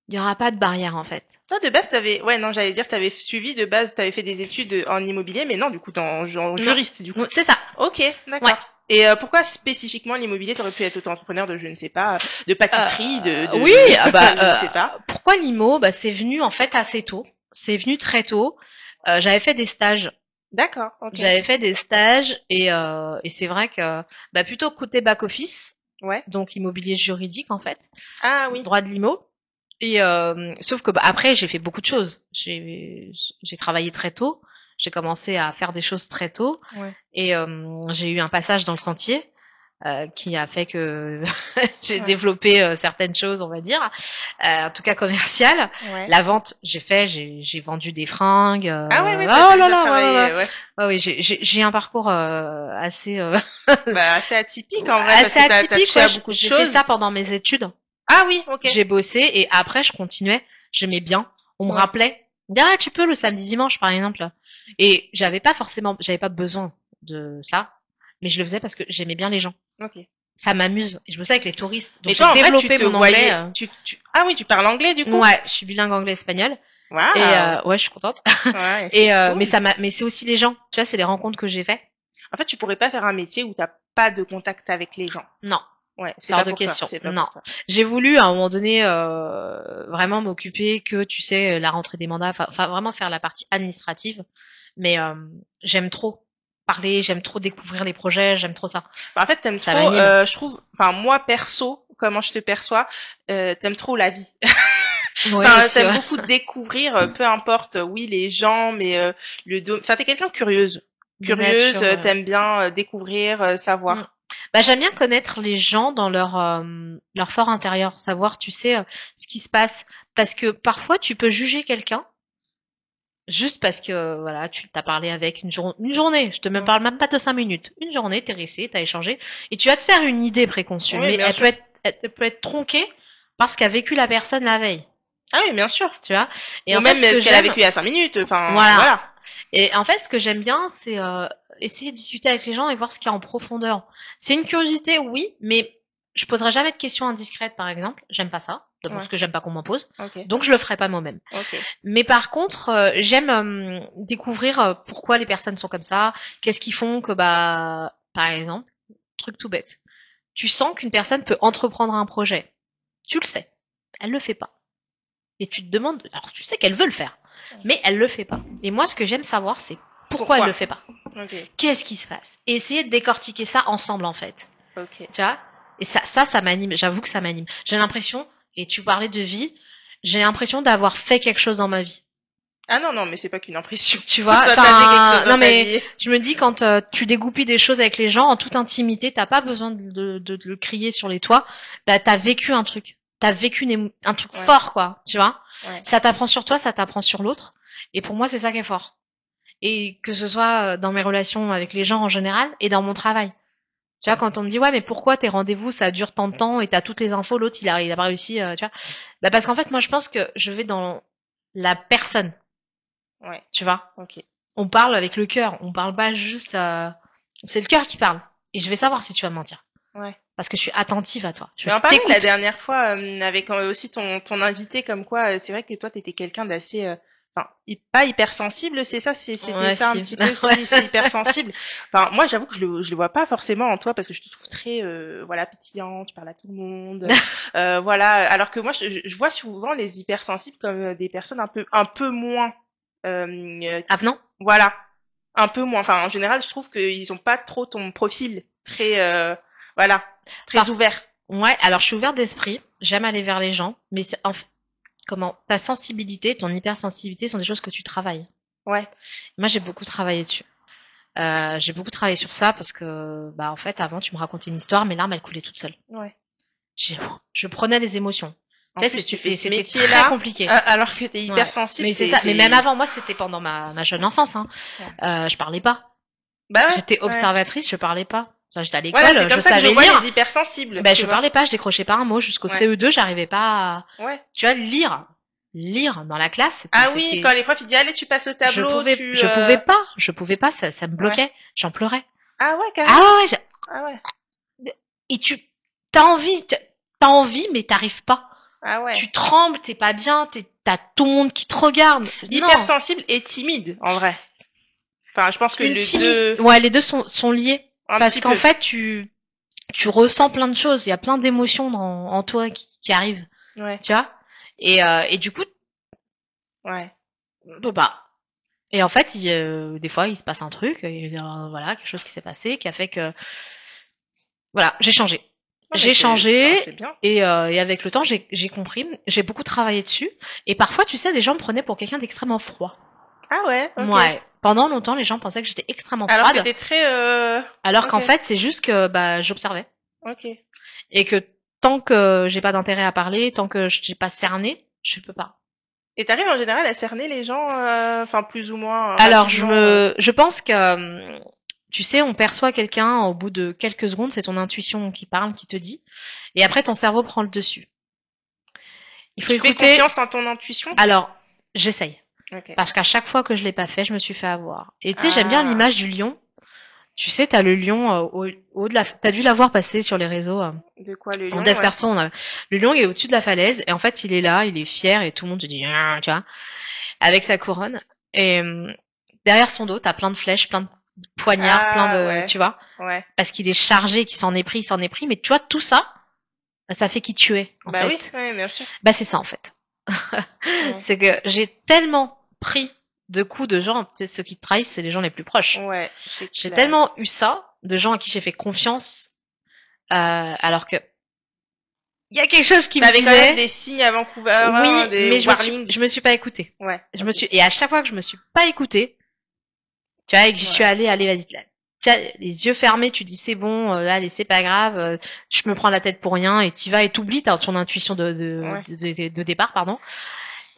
il y aura pas de barrière en fait. Toi, de base, j'allais dire, t'avais suivi de base, t'avais fait des études en immobilier, mais non, du coup, en juriste, du coup. C'est ça. Ok, d'accord. Ouais. Et pourquoi spécifiquement l'immobilier? T'aurais pu être auto-entrepreneur de, je ne sais pas, de pâtisserie, oui, je ne sais pas. Pourquoi l'IMO? C'est venu en fait assez tôt. C'est venu très tôt. J'avais fait des stages. D'accord. Okay. J'avais fait des stages et c'est vrai que plutôt côté back office. Ouais. Donc immobilier juridique en fait. Ah oui. Droit de l'IMO. Et sauf que après j'ai fait beaucoup de choses. J'ai travaillé très tôt. J'ai commencé à faire des choses très tôt. Ouais. Et j'ai eu un passage dans le sentier qui a fait que j'ai développé certaines choses, on va dire, en tout cas commerciales. Ouais. La vente, j'ai vendu des fringues. Ah ouais, oui, j'ai un parcours assez assez atypique en vrai, assez parce que t'as touché à beaucoup de choses. J'ai fait ça pendant mes études. Ah oui, ok. J'ai bossé et après je continuais, j'aimais bien. On me rappelait, tu peux le samedi dimanche par exemple. Et j'avais pas besoin de ça, mais je le faisais parce que j'aimais bien les gens. Ok. Ça m'amuse. Je bossais avec les touristes. Donc j'ai développé mon anglais. Ah oui, tu parles anglais du coup? Ouais, je suis bilingue anglais-espagnol. Wow. Et je suis contente. Ouais, cool. Mais c'est aussi les gens. Tu vois, c'est les rencontres que j'ai fait. En fait, tu pourrais pas faire un métier où t'as pas de contact avec les gens. Non. Ouais, c'est hors de question. Non. J'ai voulu à un moment donné vraiment m'occuper que tu sais la rentrée des mandats, enfin vraiment faire la partie administrative. Mais j'aime trop parler, j'aime trop découvrir les projets, j'aime trop ça. En fait, t'aimes trop. Je trouve. Enfin, moi perso, comment je te perçois, t'aimes trop la vie. Ouais, Enfin, aussi, t'aimes ouais. beaucoup découvrir, peu importe, oui, les gens, mais enfin, t'es quelqu'un de curieuse. De nature, ouais. T'aimes bien découvrir, Mm. savoir. Bah, j'aime bien connaître les gens dans leur fort intérieur, savoir, tu sais, ce qui se passe. Parce que parfois, tu peux juger quelqu'un juste parce que, voilà, tu t'as parlé avec une journée. Je te Mm. parle même pas de 5 minutes. Une journée, t'es resté, t'as échangé. Et tu vas te faire une idée préconçue. Oui, Mais bien sûr. elle peut être tronquée parce qu'a vécu la personne la veille. Ah oui, bien sûr. Tu vois? Et Ou en fait, même ce que ce qu'elle a j'aime, vécu il y a 5 minutes. Enfin, voilà. voilà. Et en fait, ce que j'aime bien, c'est essayer de discuter avec les gens et voir ce qu'il y a en profondeur. C'est une curiosité, oui, mais je poserai jamais de questions indiscrètes, par exemple. J'aime pas ça. D'abord, Ouais. parce que j'aime pas qu'on m'en pose. Ok. Donc, je le ferai pas moi-même. Ok. Mais par contre, j'aime découvrir pourquoi les personnes sont comme ça. Qu'est-ce qu'ils font que, bah, par exemple, truc tout bête. Tu sens qu'une personne peut entreprendre un projet. Tu le sais. Elle le fait pas. Et tu te demandes, alors tu sais qu'elle veut le faire, mais elle le fait pas. Et moi, ce que j'aime savoir, c'est pourquoi elle le fait pas. Ok. Qu'est-ce qui se passe? Et essayer de décortiquer ça ensemble, en fait. Ok. Tu vois? Et ça m'anime. J'avoue que ça m'anime. J'ai l'impression, et tu parlais de vie, j'ai l'impression d'avoir fait quelque chose dans ma vie. Ah non, non, mais c'est pas qu'une impression. Tu vois? Toi, t'as fait quelque chose Enfin, dans non ta mais vie. je me dis quand tu dégoupilles des choses avec les gens en toute intimité, t'as pas besoin de le crier sur les toits. Bah t'as vécu un truc. T'as vécu un truc Ouais. fort, quoi. Tu vois? Ouais. Ça t'apprend sur toi, ça t'apprend sur l'autre. Et pour moi, c'est ça qui est fort. Et que ce soit dans mes relations avec les gens en général et dans mon travail. Tu vois, quand on me dit, ouais, mais pourquoi tes rendez-vous, ça dure tant de temps et t'as toutes les infos, l'autre, il a pas réussi, tu vois. Bah, parce qu'en fait, moi, je pense que je vais dans la personne, Ouais. tu vois. Ok. On parle avec le cœur, on parle pas juste, c'est le cœur qui parle. Et je vais savoir si tu vas me mentir. Ouais. Parce que je suis attentive à toi. Je Mais on parlait la t'écoute. dernière fois avec aussi ton invité comme quoi c'est vrai que toi t'étais quelqu'un d'assez enfin pas hypersensible, c'est ça, c'était Ouais, ça un si. petit peu, Ouais. si c'est hypersensible. Enfin moi j'avoue que je le vois pas forcément en toi parce que je te trouve très voilà pétillant, tu parles à tout le monde. Voilà, alors que moi je vois souvent les hypersensibles comme des personnes un peu moins Avenant? voilà, un peu moins. Enfin en général, je trouve qu'ils ont pas trop ton profil très voilà, très Parce... ouvert. Ouais, alors je suis ouverte d'esprit, j'aime aller vers les gens, mais comment, ta sensibilité, ton hypersensibilité sont des choses que tu travailles. Ouais. Moi, j'ai beaucoup travaillé dessus. J'ai beaucoup travaillé sur ça parce que, bah, en fait, avant, tu me racontais une histoire, mes larmes, elles coulaient toutes seules. Ouais. Je prenais les émotions. En Tu sais, plus, tu fais ce c'était très métier-là, compliqué. alors que t'es Ouais. hypersensible, Mais c'est ça. Mais même avant, moi, c'était pendant ma jeune enfance. Hein. Ouais. Je parlais pas. Bah ouais. J'étais Ouais. observatrice, je parlais pas. J'étais à Voilà, c'est l'école, comme je ça que je savais vois lire. les hypersensibles. Ben, Tu je vois. parlais pas, je décrochais pas un mot jusqu'au Ouais. CE2, j'arrivais pas à, Ouais. tu vois, lire dans la classe, Ah oui, quand les profs ils disent allez, tu passes au tableau, je pouvais pas, ça me bloquait, Ouais. j'en pleurais. Ah ouais, Ah carrément. ouais, Ah ouais. et t'as envie, mais t'arrives pas. Ah ouais. Tu trembles, t'es pas bien, t'as tout le monde qui te regarde. Non. Hypersensible et timide, en vrai. Enfin, je pense que les deux. Ouais, les deux sont liés. Un Parce petit qu'en peu. fait, tu ressens plein de choses. Il y a plein d'émotions en toi qui arrivent. Ouais. Tu vois? Et du coup, Ouais. on peut pas. Et en fait, des fois, il se passe un truc, voilà, quelque chose qui s'est passé, qui a fait que, voilà, j'ai changé. Ouais, J'ai changé, c'est bien. et avec le temps, j'ai compris, j'ai beaucoup travaillé dessus. Et parfois, tu sais, les gens me prenaient pour quelqu'un d'extrêmement froid. Ah ouais, ok. Ouais. Pendant longtemps, les gens pensaient que j'étais extrêmement Alors que froide. t'es très. Alors Ok. qu'en fait, c'est juste que bah j'observais. Ok. Et que tant que j'ai pas d'intérêt à parler, tant que je n'ai pas cerné, je peux pas. Et t'arrives en général à cerner les gens, enfin plus ou moins Alors rapidement. je pense que tu sais, on perçoit quelqu'un au bout de quelques secondes, c'est ton intuition qui parle, qui te dit, et après ton cerveau prend le dessus. Il faut Tu fais écouter. confiance en ton intuition? Alors, j'essaye. Ok. Parce qu'à chaque fois que je l'ai pas fait, je me suis fait avoir. Et tu sais, j'aime bien Ah. l'image du lion. Tu sais, t'as le lion au de la. T'as dû l'avoir passé sur les réseaux. De quoi le En lion? dev Ouais. perso, le lion est au-dessus de la falaise et en fait, il est là, il est fier et tout le monde te dit, ah, tu vois, avec sa couronne. Et derrière son dos, t'as plein de flèches, plein de poignards, plein Ah de, ouais. tu vois, Ouais. parce qu'il est chargé, qu'il s'en est pris, il s'en est pris. Mais tu vois, tout ça, ça fait qui tu es, en Bah oui, fait. ouais, bien sûr. Bah c'est ça, en fait. Ouais. C'est que j'ai tellement pris de coups de gens, tu sais, ceux qui te trahissent, c'est les gens les plus proches. Ouais, c'est J'ai clair. tellement eu ça, de gens à qui j'ai fait confiance, alors que il y a quelque chose qui me T'avais disait. quand même des signes à Vancouver, oui, des mais warnings. je me suis pas écoutée. Ouais. Et à chaque fois que je me suis pas écoutée, tu vois, et que j'y suis allée, vas-y, là. Tu vois, les yeux fermés, tu dis c'est bon, allez, c'est pas grave, je me prends la tête pour rien, et t'y vas et t'oublies ton intuition de départ, pardon.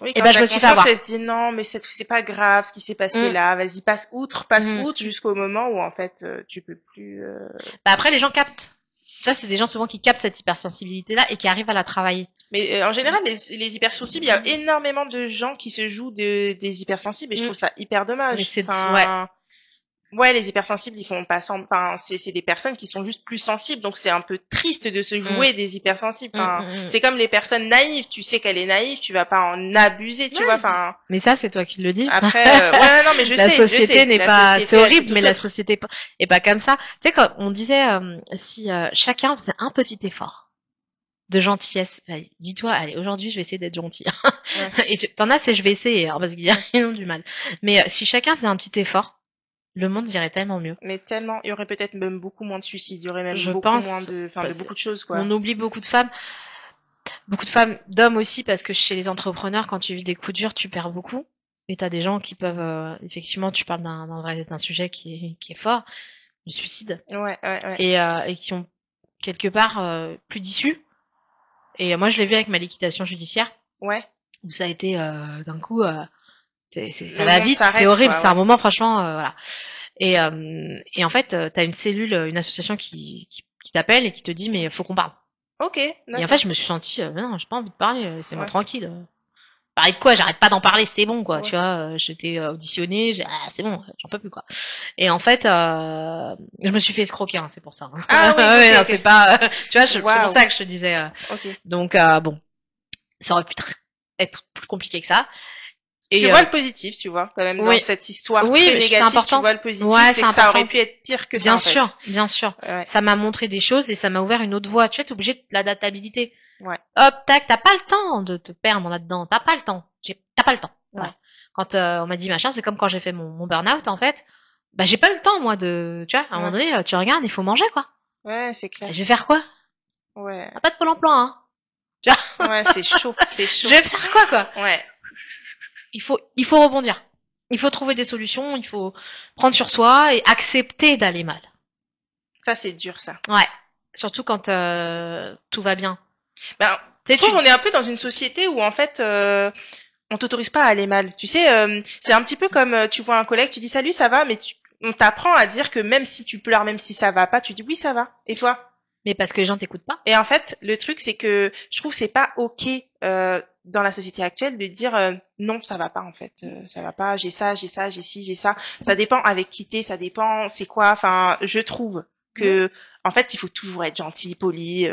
Oui, et ben je me suis fait avoir. Elle se dit non, mais c'est pas grave ce qui s'est passé là, vas-y, passe outre jusqu'au moment où en fait tu peux plus. Bah après les gens captent. Tu vois, c'est des gens souvent qui captent cette hypersensibilité là et qui arrivent à la travailler. Mais en général, les hypersensibles, il y a énormément de gens qui se jouent des hypersensibles et je trouve ça hyper dommage. Mais c'est Ouais, les hypersensibles, ils font pas enfin, c'est des personnes qui sont juste plus sensibles, donc c'est un peu triste de se jouer des hypersensibles. Enfin, c'est comme les personnes naïves. Tu sais qu'elle est naïve, tu vas pas en abuser, tu vois. Enfin. Mais ça, c'est toi qui le dis. Après, ouais, non, mais je sais. La société n'est pas, c'est horrible, mais la société est pas comme ça. Tu sais, quand on disait, si chacun faisait un petit effort de gentillesse, dis-toi, allez, aujourd'hui, je vais essayer d'être gentil. Ouais. Et t'en as, c'est je vais essayer, hein, parce qu'ils ont du mal. Mais si chacun faisait un petit effort, le monde irait tellement mieux. Mais tellement, il y aurait peut-être même beaucoup moins de suicides, il y aurait même beaucoup moins de beaucoup de choses, quoi. On oublie beaucoup de femmes, d'hommes aussi, parce que chez les entrepreneurs, quand tu vis des coups durs, tu perds beaucoup. Et t'as des gens qui peuvent, effectivement, tu parles d'un sujet qui est fort, du suicide. Ouais. Et qui ont quelque part plus d'issue. Et moi, je l'ai vu avec ma liquidation judiciaire. Ouais. Où ça a été d'un coup. Ça va vite, c'est horrible, c'est un moment franchement, voilà. Et en fait, t'as une cellule, une association qui t'appelle et qui te dit mais faut qu'on parle. Ok. Et en fait, je me suis sentie, non, j'ai pas envie de parler, laissez-moi tranquille. Parler de quoi? J'arrête pas d'en parler, c'est bon quoi, tu vois. J'étais auditionnée, c'est bon, j'en peux plus quoi. Et en fait, je me suis fait escroquer, hein, c'est pour ça. Ah oui, okay, non, c'est pas, tu vois, c'est pour ça que je te disais. Donc bon, ça aurait pu être plus compliqué que ça. Et tu vois le positif, tu vois, quand même, dans cette histoire très négative, tu vois le positif, c'est que ça aurait pu être pire que ça, bien sûr, bien sûr. Ouais. Ça m'a montré des choses et ça m'a ouvert une autre voie. Tu vois, t'es obligé de l'adaptabilité. Ouais. Hop, tac, t'as pas le temps de te perdre là-dedans. T'as pas le temps. T'as pas le temps. Ouais. Quand on m'a dit machin, c'est comme quand j'ai fait mon burn-out, en fait. Bah, j'ai pas eu le temps, moi, tu vois, à un moment donné, tu regardes, il faut manger, quoi. Ouais, c'est clair. Et je vais faire quoi? Ouais. Pas de Pôle emploi, hein. Tu vois? Ouais, c'est chaud, c'est chaud. Je vais faire quoi? Ouais. Il faut rebondir. Il faut trouver des solutions, il faut prendre sur soi et accepter d'aller mal. Ça, c'est dur, ça. Ouais. Surtout quand tout va bien. Ben, je trouve qu'on est un peu dans une société où, en fait, on t'autorise pas à aller mal. Tu sais, c'est un petit peu comme tu vois un collègue, tu dis salut, ça va, mais on t'apprend à dire que même si tu pleures, même si ça va pas, tu dis oui, ça va. Et toi? Mais parce que les gens t'écoutent pas. Et en fait, le truc, c'est que je trouve que c'est pas ok dans la société actuelle de dire non, ça va pas en fait, ça va pas, j'ai ça, j'ai ci, j'ai ça. Ça dépend avec qui t'es, ça dépend c'est quoi. Enfin, je trouve que en fait, il faut toujours être gentil, poli,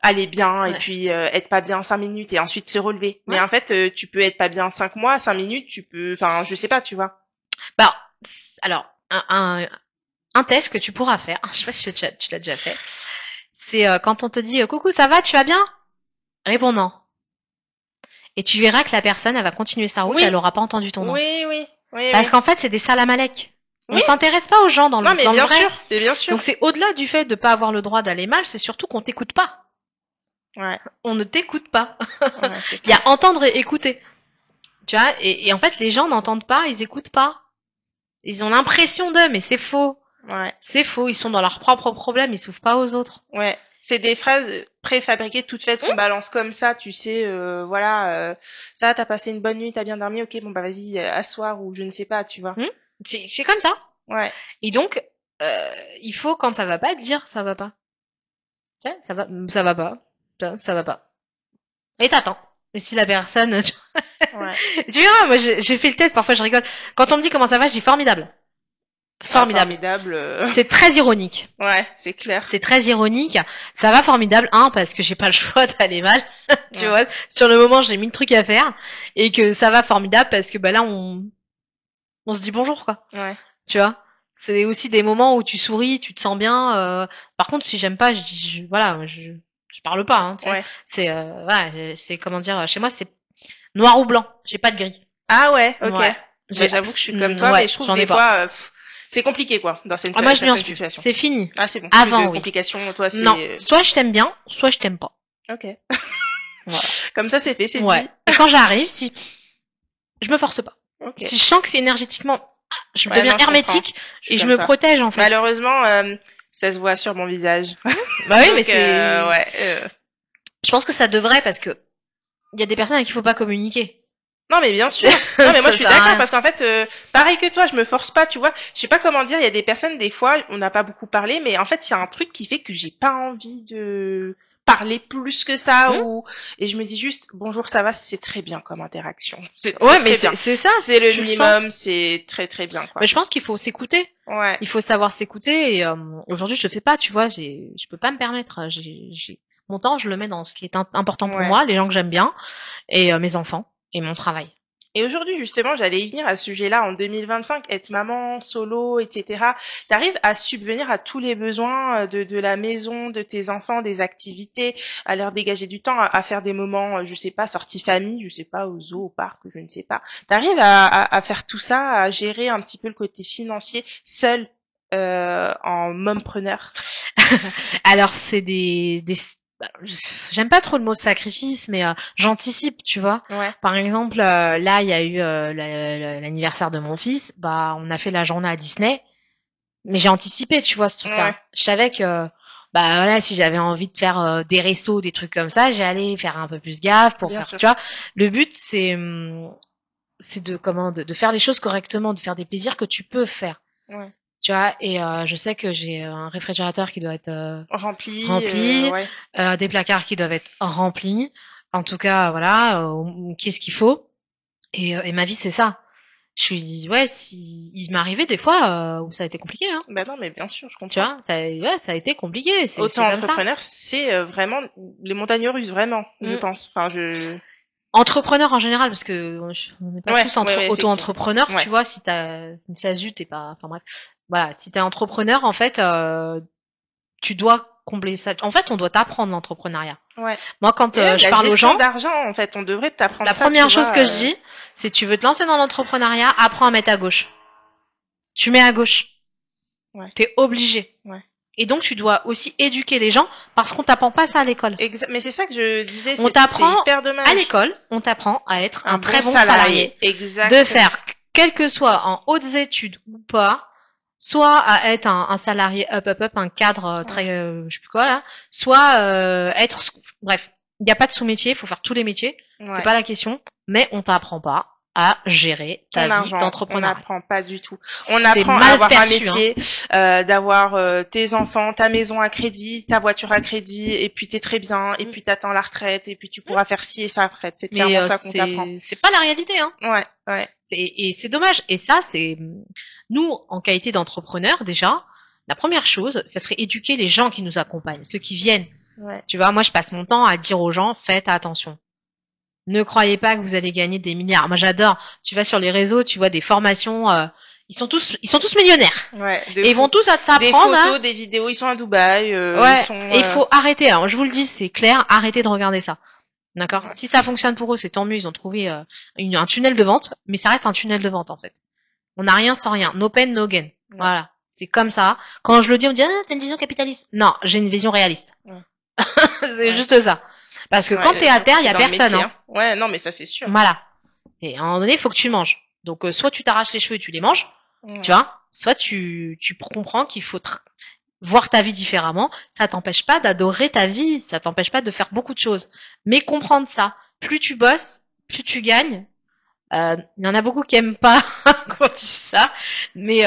aller bien et puis être pas bien 5 minutes et ensuite se relever. Mais en fait, tu peux être pas bien 5 mois, 5 minutes, tu peux, enfin, je sais pas, tu vois. Bah, alors un test que tu pourras faire, je sais pas si tu l'as déjà fait. C'est quand on te dit coucou, ça va, tu vas bien? Réponds non. Et tu verras que la personne, elle va continuer sa route, elle aura pas entendu ton nom. Oui. Parce qu'en fait, c'est des salamalek. On s'intéresse pas aux gens dans le vrai. Mais bien sûr. Donc c'est au-delà du fait de pas avoir le droit d'aller mal, c'est surtout qu'on t'écoute pas. Ouais. On ne t'écoute pas. Il y a entendre et écouter. Tu vois, et en fait, les gens n'entendent pas, ils écoutent pas. Ils ont l'impression d'eux, mais c'est faux. Ouais. C'est faux, ils sont dans leurs propres problèmes, ils s'ouvrent pas aux autres. Ouais. C'est des phrases préfabriquées, toutes faites, qu'on balance comme ça, tu sais, voilà, ça, t'as passé une bonne nuit, t'as bien dormi, ok, bon bah vas-y, asseoir ou je ne sais pas, tu vois. C'est comme ça. Ouais. Et donc, il faut, quand ça va pas, dire ça va pas. Tiens, ça va pas. Ça va pas. Et t'attends. Et si la personne... ouais. Tu verras, moi j'ai fait le test, parfois je rigole. Quand on me dit comment ça va, je dis formidable. Formidable. C'est très ironique. Ouais, c'est clair. C'est très ironique. Ça va formidable, parce que j'ai pas le choix d'aller mal. Tu vois, sur le moment, j'ai 1000 trucs à faire. Et que ça va formidable parce que, bah là, on se dit bonjour, quoi. Ouais. Tu vois. C'est aussi des moments où tu souris, tu te sens bien. Par contre, si j'aime pas, je parle pas, hein, tu sais. Ouais. C'est comment dire, chez moi, c'est noir ou blanc. J'ai pas de gris. Ah ouais, ok. Ouais. J'avoue que je suis comme toi, mais je trouve que des fois, c'est compliqué, quoi, dans cette moi, je m'y en suis. C'est fini. Ah, c'est bon. Avant, complications, toi, c'est... Non. Soit je t'aime bien, soit je t'aime pas. Ok. Voilà. Comme ça, c'est fait, c'est ouais. dit. Et quand j'arrive, si je me force pas. Okay. Si je sens que c'est énergétiquement, je deviens hermétique et je me protège en fait. Malheureusement, ça se voit sur mon visage. Bah oui, donc, mais c'est. Ouais. Je pense que ça devrait parce que il y a des personnes avec qui il faut pas communiquer. Non mais bien sûr. Non mais moi je suis d'accord parce qu'en fait pareil que toi, je me force pas, tu vois. Je sais pas comment dire, il y a des personnes des fois, on n'a pas beaucoup parlé mais en fait, il y a un truc qui fait que j'ai pas envie de parler plus que ça ou et je me dis juste bonjour, ça va, c'est très bien comme interaction. C'est très, mais c'est ça, c'est le minimum, c'est très très bien quoi. Mais je pense qu'il faut s'écouter. Ouais. Il faut savoir s'écouter et aujourd'hui, je le fais pas, tu vois, je peux pas me permettre, j'ai mon temps, je le mets dans ce qui est important pour moi, les gens que j'aime bien et mes enfants. Et mon travail. Et aujourd'hui, justement, j'allais y venir à ce sujet-là. En 2025, être maman, solo, etc. T'arrives à subvenir à tous les besoins de la maison, de tes enfants, des activités, à leur dégager du temps, à faire des moments, je sais pas, sortie famille, je sais pas, au zoo, au parc, je ne sais pas. T'arrives à faire tout ça, à gérer un petit peu le côté financier seul en mompreneur. Alors, c'est des j'aime pas trop le mot sacrifice, mais j'anticipe, tu vois. Ouais. Par exemple, là, il y a eu l'anniversaire de mon fils. Bah, on a fait la journée à Disney, mais j'ai anticipé, tu vois, ce truc-là. Ouais. Je savais que, bah voilà, si j'avais envie de faire des restos, des trucs comme ça, j'allais faire un peu plus gaffe pour faire, tu vois. Le but, c'est de faire les choses correctement, de faire des plaisirs que tu peux faire. Ouais. Tu vois, et je sais que j'ai un réfrigérateur qui doit être rempli, ouais. Des placards qui doivent être remplis. En tout cas, voilà, qu'est-ce qu'il faut. Et ma vie, c'est ça. Je suis, ouais, si il m'arrivait des fois où ça a été compliqué. Hein. Bah non, mais bien sûr, je comprends. Tu vois, ça a été compliqué. Auto-entrepreneur, c'est vraiment les montagnes russes, vraiment, je pense. Enfin, Entrepreneur en général, parce que on n'est pas tous auto-entrepreneurs, tu vois, si t'as une SASU, t'es pas, enfin bref. Voilà, si t'es entrepreneur, en fait, tu dois combler ça. En fait, on doit t'apprendre l'entrepreneuriat. Ouais. Moi, quand je parle aux gens, d'argent, en fait, on devrait t'apprendre ça. La première chose que je dis, c'est tu veux te lancer dans l'entrepreneuriat, apprends à mettre à gauche. Tu mets à gauche. Ouais. T'es obligé. Ouais. Et donc, tu dois aussi éduquer les gens parce qu'on t'apprend pas ça à l'école. Mais c'est ça que je disais, c'est hyper dommage. À l'école, on t'apprend à être un très bon salarié. Exactement. De faire, quel que soit en hautes études ou pas, soit à être un salarié up, un cadre très, je sais plus quoi là, soit être, bref, il n'y a pas de sous-métier, il faut faire tous les métiers, c'est pas la question, mais on t'apprend pas à gérer ta vie d'entrepreneur. On n'apprend pas du tout. On apprend à avoir un métier, d'avoir tes enfants, ta maison à crédit, ta voiture à crédit, et puis t'es très bien, et puis t'attends la retraite, et puis tu pourras faire ci et ça après. C'est clairement ça qu'on t'apprend. C'est pas la réalité, hein. Ouais, ouais. Et c'est dommage. Et ça, c'est nous, en qualité d'entrepreneurs, déjà, la première chose, ça serait éduquer les gens qui nous accompagnent, ceux qui viennent. Ouais. Tu vois, moi, je passe mon temps à dire aux gens, faites attention. Ne croyez pas que vous allez gagner des milliards. Moi, j'adore. Tu vas sur les réseaux, tu vois des formations. Ils sont tous millionnaires. Ouais. Et ils vont tous t'apprendre. Des photos, des vidéos. Ils sont à Dubaï. Ouais. Ils sont, et il faut arrêter. Alors, je vous le dis, c'est clair. Arrêtez de regarder ça. D'accord. Ouais. Si ça fonctionne pour eux, c'est tant mieux. Ils ont trouvé un tunnel de vente, mais ça reste un tunnel de vente en fait. On n'a rien sans rien. No pain, no gain. Ouais. Voilà. C'est comme ça. Quand je le dis, on me dit t'as une vision capitaliste. Non, j'ai une vision réaliste. Ouais. C'est juste ça. Parce que quand t'es à terre, il y a personne. Métier, hein. Ouais, non, mais ça c'est sûr. Voilà. Et à un moment donné, il faut que tu manges. Donc soit tu t'arraches les cheveux et tu les manges, tu vois, soit tu comprends qu'il faut voir ta vie différemment. Ça t'empêche pas d'adorer ta vie, ça t'empêche pas de faire beaucoup de choses. Mais comprendre ça, plus tu bosses, plus tu gagnes. Il y en a beaucoup qui aiment pas qu'on dise ça, mais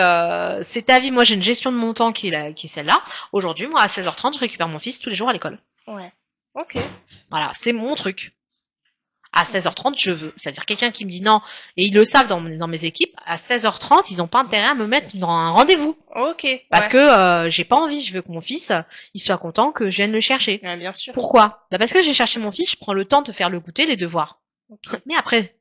c'est ta vie. Moi, j'ai une gestion de mon temps qui est celle-là. Aujourd'hui, moi, à 16h30, je récupère mon fils tous les jours à l'école. Ouais. Ok. Voilà, c'est mon truc. À 16h30, je veux. C'est-à-dire quelqu'un qui me dit non, et ils le savent dans mes équipes, à 16h30, ils n'ont pas intérêt à me mettre dans un rendez-vous. Ok. Parce que j'ai pas envie, je veux que mon fils, il soit content que je vienne le chercher. Ouais, bien sûr. Pourquoi ? Bah parce que j'ai cherché mon fils, je prends le temps de faire le goûter, les devoirs. Okay. Mais après...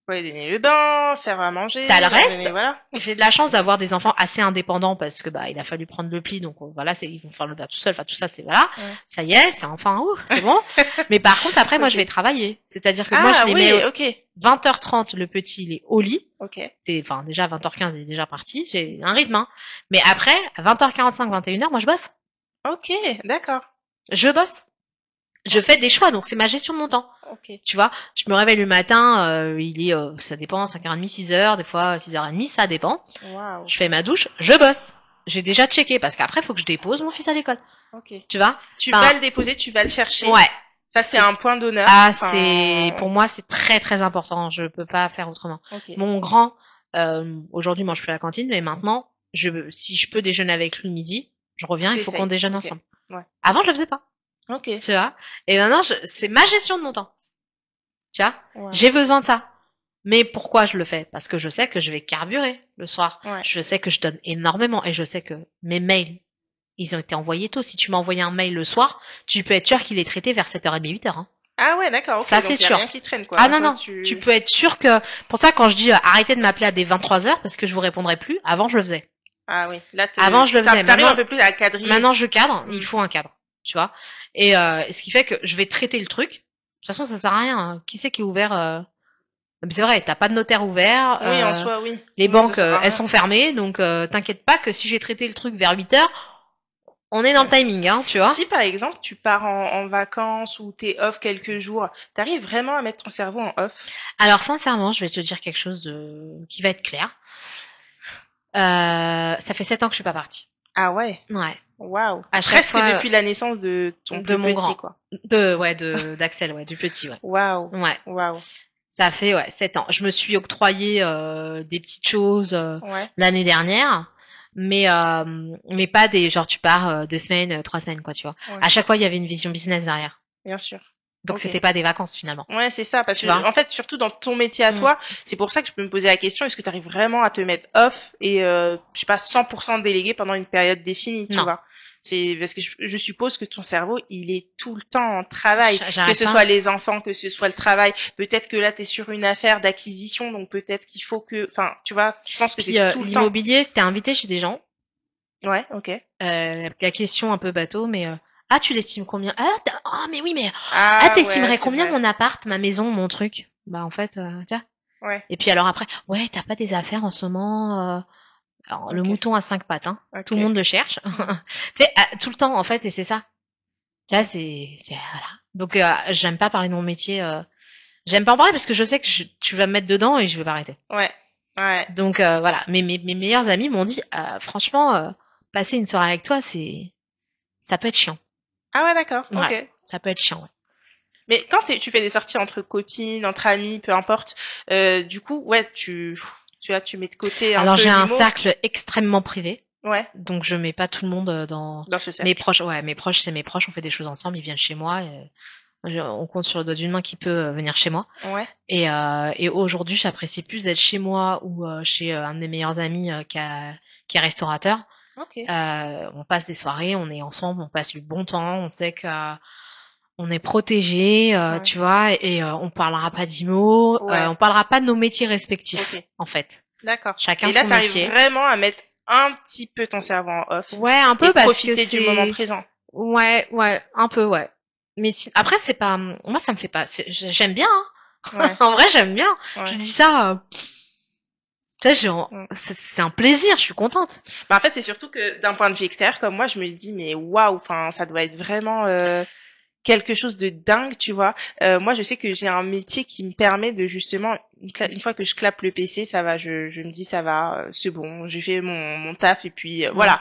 Ouais, donner le bain, faire à manger. T'as le reste. Voilà. J'ai de la chance d'avoir des enfants assez indépendants parce que il a fallu prendre le pli, donc voilà, ils vont faire le bain tout seul. Enfin tout ça, c'est voilà. Ouais. Ça y est, c'est enfin c'est bon. Mais par contre après, moi je vais travailler. C'est-à-dire que moi je les mets 20h30, le petit il est au lit. Ok. C'est déjà 20h15 il est déjà parti. J'ai un rythme. Hein. Mais après à 20h45, 21h, moi je bosse. Ok, d'accord. Je bosse. Je fais des choix, donc c'est ma gestion de mon temps. Okay. Tu vois, je me réveille le matin, il est, ça dépend, 5h30, 6h, des fois 6h30, ça dépend. Wow. Je fais ma douche, je bosse. J'ai déjà checké, parce qu'après, il faut que je dépose mon fils à l'école. Okay. Tu vois? Tu vas le déposer, tu vas le chercher. Ouais. Ça, c'est un point d'honneur. Ah, pour moi, c'est très, très important. Je peux pas faire autrement. Okay. Mon grand, aujourd'hui, mange plus à la cantine, mais maintenant, si je peux déjeuner avec lui midi, je reviens, il faut qu'on déjeune ensemble. Ouais. Avant, je le faisais pas. Ok. Tu vois? Et maintenant, c'est ma gestion de mon temps. Tu vois? Ouais. J'ai besoin de ça. Mais pourquoi je le fais? Parce que je sais que je vais carburer le soir. Ouais. Je sais que je donne énormément et je sais que mes mails, ils ont été envoyés tôt. Si tu m'as envoyé un mail le soir, tu peux être sûr qu'il est traité vers 7h30, 8h. Hein. Ah ouais, d'accord. Okay. Ça, c'est sûr. Rien qui traîne, quoi. Ah non, non. Tu peux être sûr que... Pour ça, quand je dis arrêtez de m'appeler à des 23h parce que je vous répondrai plus, avant, je le faisais. Ah oui. Là, avant, je le faisais. T'arrives un peu plus à cadrer. Maintenant, je cadre. Il faut un cadre. Tu vois. Et ce qui fait que je vais traiter le truc. De toute façon, ça sert à rien. Hein. Qui c'est qui est ouvert Mais c'est vrai, t'as pas de notaire ouvert. Oui, en soi, oui. Les banques, elles sont fermées. Donc, t'inquiète pas que si j'ai traité le truc vers 8h, on est dans le timing, hein, tu vois. Si, par exemple, tu pars en vacances ou t'es off quelques jours, t'arrives vraiment à mettre ton cerveau en off? Alors, sincèrement, je vais te dire quelque chose qui va être clair. Ça fait 7 ans que je suis pas partie. Ah ouais? Ouais. Waouh. Presque fois, depuis la naissance de ton plus petit, grand. Quoi. D'Axel, ouais, du petit, ouais. Waouh. Ouais. Waouh. Ça fait, 7 ans. Je me suis octroyé des petites choses l'année dernière, mais pas des, genre, tu pars 2 semaines, 3 semaines, quoi, tu vois. Ouais. À chaque fois, il y avait une vision business derrière. Bien sûr. Donc c'était pas des vacances finalement. Ouais, c'est ça, parce que en fait, surtout dans ton métier à toi, c'est pour ça que je peux me poser la question, est-ce que tu arrives vraiment à te mettre off et je sais pas 100% délégué pendant une période définie, tu vois? C'est parce que je suppose que ton cerveau, il est tout le temps en travail, que ce soit les enfants, que ce soit le travail. Peut-être que là, t'es sur une affaire d'acquisition, donc peut-être qu'il faut que, enfin, tu vois, je pense que c'est tout le temps. L'immobilier, t'es invité chez des gens. Ouais, ok. La question un peu bateau, mais tu l'estimes combien? Mais oui, mais t'estimerais combien mon appart, ma maison, mon truc? Bah en fait, tu vois. Ouais. Et puis alors après, t'as pas des affaires en ce moment. Alors, le mouton à 5 pattes, hein. Tout le monde le cherche. Tu sais, tout le temps en fait, et c'est ça. Tu vois, voilà. Donc j'aime pas parler de mon métier. J'aime pas en parler parce que je sais que tu vas me mettre dedans et je vais pas arrêter. Ouais. Ouais. Donc voilà. Mais mes meilleurs amis m'ont dit, franchement, passer une soirée avec toi, ça peut être chiant. Ah ouais, d'accord. Ouais, ok. Ça peut être chiant. Ouais. Mais quand tu fais des sorties entre copines, entre amis, peu importe, du coup, ouais, tu mets de côté un peu. Alors j'ai un cercle extrêmement privé. Ouais. Donc je mets pas tout le monde dans ce cercle. Mes proches. Ouais, mes proches, c'est mes proches. On fait des choses ensemble. Ils viennent chez moi. On compte sur le doigt d'une main qui peut venir chez moi. Ouais. Et aujourd'hui, j'apprécie plus d'être chez moi ou chez un de mes meilleurs amis qui est restaurateur. Okay. On passe des soirées, on est ensemble, on passe du bon temps, on sait que on est protégé, tu vois, et on parlera pas d'IMO, on parlera pas de nos métiers respectifs, en fait. D'accord. Chacun et là, son métier. Et là, t'arrives vraiment à mettre un petit peu ton cerveau en off. Ouais, un peu, parce que profiter du moment présent. Ouais, un peu, ouais. Mais après, c'est pas, moi, ça me fait pas, j'aime bien, hein. Ouais. En vrai, j'aime bien. Ouais. Je dis ça, c'est un plaisir, je suis contente. Bah, en fait, c'est surtout que d'un point de vue extérieur, comme moi, je me dis, mais waouh, enfin, ça doit être vraiment quelque chose de dingue, tu vois. Moi, je sais que j'ai un métier qui me permet de justement, une fois que je clappe le PC, ça va, je me dis, ça va, c'est bon, j'ai fait mon taf et puis voilà.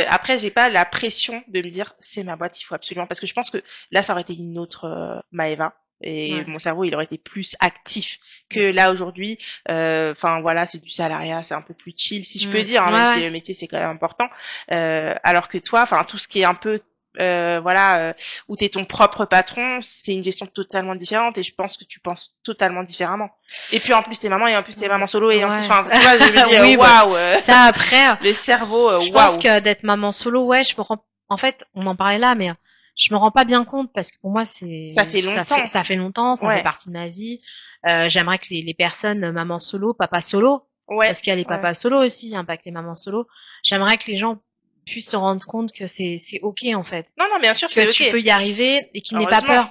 Après, j'ai pas la pression de me dire, c'est ma boîte, il faut absolument, parce que je pense que là, ça aurait été une autre Maëva. Et mon cerveau, il aurait été plus actif que là aujourd'hui. Enfin voilà, c'est du salariat, c'est un peu plus chill, si je peux dire, hein, même si le métier c'est quand même important. Alors que toi, enfin tout ce qui est un peu où t'es ton propre patron, c'est une gestion totalement différente et je pense que tu penses totalement différemment. Et puis en plus t'es maman et en plus t'es maman solo et en plus, enfin tu vois, je me dis waouh. Ça après, le cerveau, waouh. Je pense que d'être maman solo, en fait, on en parlait là, mais je me rends pas bien compte parce que pour moi ça fait longtemps, ça fait partie de ma vie. J'aimerais que les personnes maman solo, papa solo, parce qu'il y a les papas solo aussi, hein, pas que les mamans solo. J'aimerais que les gens puissent se rendre compte que c'est ok en fait. Non, bien sûr, c'est ok. Que tu peux y arriver et qu'il n'ait pas peur,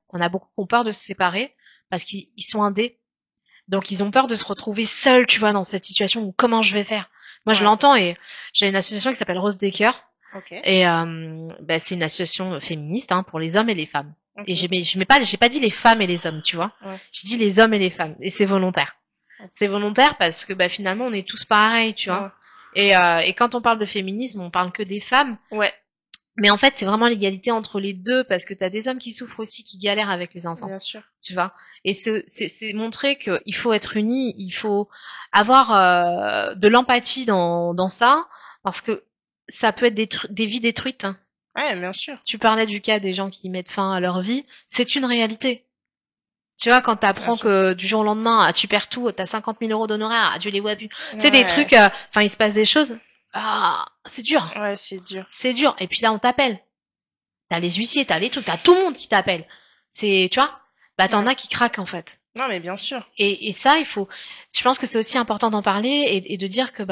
T'en as beaucoup qui ont peur de se séparer parce qu'ils sont indés. Donc ils ont peur de se retrouver seuls, tu vois, dans cette situation où comment je vais faire. Moi je l'entends et j'ai une association qui s'appelle Rose Decker. Okay. Et c'est une association féministe pour les hommes et les femmes. Okay. Et j'ai pas dit les femmes et les hommes, tu vois. Ouais. J'ai dit les hommes et les femmes. Et c'est volontaire. Okay. C'est volontaire parce que finalement on est tous pareils, tu vois. Ouais. Et quand on parle de féminisme, on parle que des femmes. Ouais. Mais en fait, c'est vraiment l'égalité entre les deux parce que t'as des hommes qui souffrent aussi, qui galèrent avec les enfants. Bien sûr. Tu vois. Et c'est montrer qu'il faut être unis, il faut avoir de l'empathie dans ça parce que ça peut être des vies détruites. Hein. Ouais, bien sûr. Tu parlais du cas des gens qui mettent fin à leur vie. C'est une réalité. Tu vois, quand t'apprends que du jour au lendemain, tu perds tout, t'as 50 000 € d'honoraires, Dieu les voit plus. Ouais. Tu sais, des trucs, il se passe des choses. Ah, c'est dur. Ouais, c'est dur. C'est dur. Et puis là, on t'appelle. T'as les huissiers, t'as les trucs, t'as tout le monde qui t'appelle. Tu vois, t'en as qui craquent, en fait. Non, mais bien sûr. Et ça, je pense que c'est aussi important d'en parler et de dire que,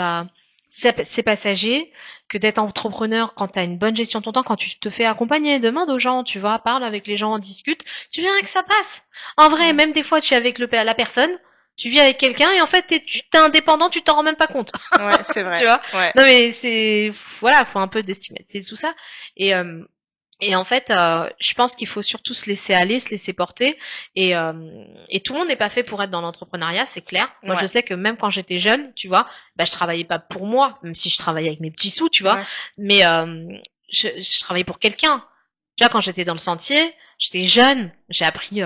c'est passager, que d'être entrepreneur quand t'as une bonne gestion de ton temps, quand tu te fais accompagner, demande aux gens, tu vois, parle avec les gens, discute, tu verras que ça passe. En vrai, même des fois, tu es avec la personne, tu vis avec quelqu'un et en fait, t'es indépendant, tu t'en rends même pas compte. Ouais, c'est vrai. Tu vois? Ouais. Non, mais faut un peu d'estimatiser tout ça. Et en fait, je pense qu'il faut surtout se laisser aller, se laisser porter. Et tout le monde n'est pas fait pour être dans l'entrepreneuriat, c'est clair. Moi, je sais que même quand j'étais jeune, tu vois, je travaillais pas pour moi, même si je travaillais avec mes petits sous, tu vois. Ouais. Mais je travaillais pour quelqu'un. Tu vois, quand j'étais dans le sentier, j'étais jeune, j'ai appris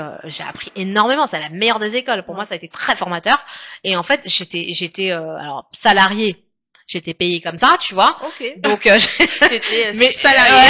énormément. C'est la meilleure des écoles. Pour moi, ça a été très formateur. Et en fait, j'étais alors salariée. J'étais payée comme ça, tu vois. Okay. Donc j'étais salariée.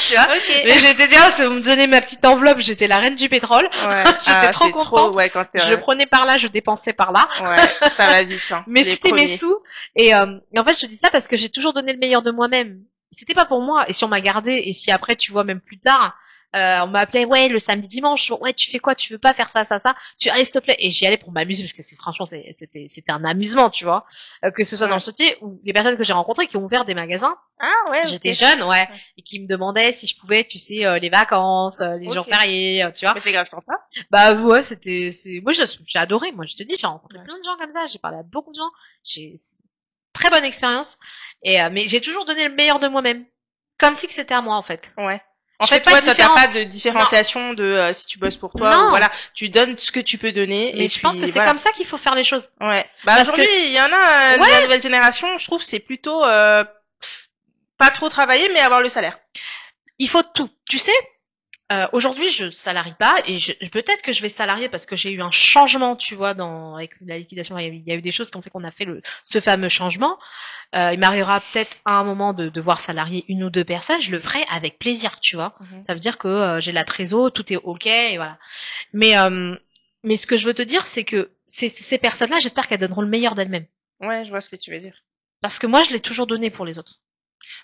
Tu vois. Okay. Mais j'étais déjà, vous me donnez ma petite enveloppe, j'étais la reine du pétrole. Ouais. J'étais trop contente. Quand je prenais par là, je dépensais par là. Ouais, ça va vite. Hein, mais c'était mes sous. Et en fait, je dis ça parce que j'ai toujours donné le meilleur de moi-même. C'était pas pour moi. Et si on m'a gardé, et si après, tu vois, même plus tard, on m'appelait, ouais, le samedi dimanche, ouais, tu fais quoi, tu veux pas faire ça, allez, s'il te plaît. Et j'y allais pour m'amuser, parce que franchement, c'était un amusement, tu vois, que ce soit dans le sentier, ou les personnes que j'ai rencontrées qui ont ouvert des magasins. Ah, ouais. J'étais jeune, ouais. Et qui me demandaient si je pouvais, tu sais, les vacances, les jours fériés, tu vois. Mais c'est grave sympa. Ouais, moi, j'ai adoré, moi, je te dis, j'ai rencontré plein de gens comme ça, j'ai parlé à beaucoup de gens, c'est une très bonne expérience. Mais j'ai toujours donné le meilleur de moi-même. Comme si que c'était à moi, en fait. Ouais. En fait, toi, t'as pas de différenciation de si tu bosses pour toi ou voilà, tu donnes ce que tu peux donner. Mais je pense que c'est comme ça qu'il faut faire les choses. Ouais. Aujourd'hui, il y en a la nouvelle génération, je trouve, c'est plutôt pas trop travailler, mais avoir le salaire. Il faut tout. Tu sais, aujourd'hui, je salarie pas et peut-être que je vais salarier parce que j'ai eu un changement, tu vois, avec la liquidation. Il y a eu des choses qui ont fait qu'on a fait ce fameux changement. Il m'arrivera peut-être à un moment de devoir salarier une ou deux personnes. Je le ferai avec plaisir, tu vois. Mm-hmm. Ça veut dire que j'ai la trésor, tout est ok, et voilà. Mais ce que je veux te dire, c'est que ces personnes-là, j'espère qu'elles donneront le meilleur d'elles-mêmes. Ouais, je vois ce que tu veux dire. Parce que moi, je l'ai toujours donné pour les autres.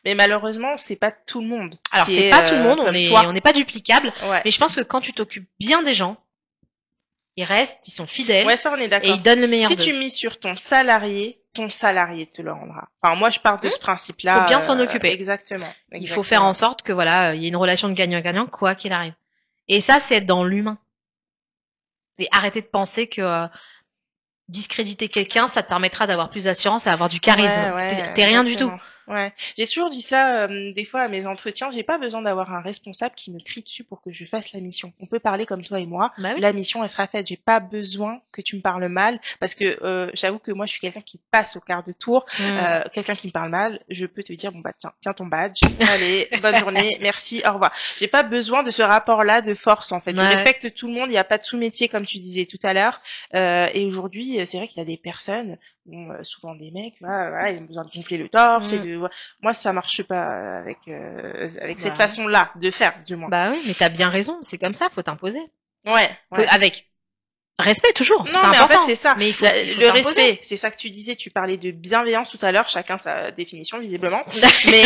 Mais malheureusement, c'est pas tout le monde. Alors c'est pas tout le monde, on n'est pas duplicable. Ouais. Mais je pense que quand tu t'occupes bien des gens, ils restent, ils sont fidèles. Ouais, ça on est d'accord. Et ils donnent le meilleur. Si tu mises sur ton salarié te le rendra. Enfin, moi je pars de ce principe-là. Il faut bien s'en occuper. Exactement. Il faut faire en sorte que voilà, il y ait une relation de gagnant-gagnant quoi qu'il arrive. Et ça, c'est être dans l'humain. Et arrêter de penser que discréditer quelqu'un, ça te permettra d'avoir plus d'assurance et d'avoir du charisme. T'es rien du tout. Ouais, j'ai toujours dit ça des fois à mes entretiens, j'ai pas besoin d'avoir un responsable qui me crie dessus pour que je fasse la mission. On peut parler comme toi et moi, la mission elle sera faite, j'ai pas besoin que tu me parles mal parce que j'avoue que moi je suis quelqu'un qui passe au quart de tour, quelqu'un qui me parle mal, je peux te dire bon bah tiens ton badge, allez, bonne journée, merci, au revoir. J'ai pas besoin de ce rapport-là de force en fait. Je respecte tout le monde, il y a pas de sous-métier comme tu disais tout à l'heure et aujourd'hui, c'est vrai qu'il y a des personnes souvent des mecs, voilà, ils ont besoin de gonfler le torse et de moi ça marche pas avec cette façon-là de faire du moins. Bah oui, mais t'as bien raison, c'est comme ça, faut t'imposer. Ouais. Avec respect toujours. Non, mais important. En fait c'est ça. Mais il faut le respect, c'est ça que tu disais. Tu parlais de bienveillance tout à l'heure, chacun sa définition visiblement. Mais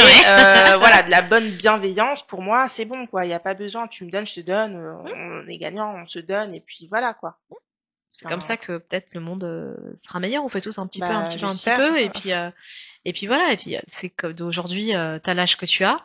voilà, de la bonne bienveillance pour moi c'est bon quoi. Il y a pas besoin, tu me donnes, je te donne, on est gagnant, on se donne et puis voilà quoi. C'est comme ça que peut-être le monde sera meilleur. On fait tous un petit peu, et puis voilà. Et puis c'est comme d'aujourd'hui, t'as l'âge que tu as.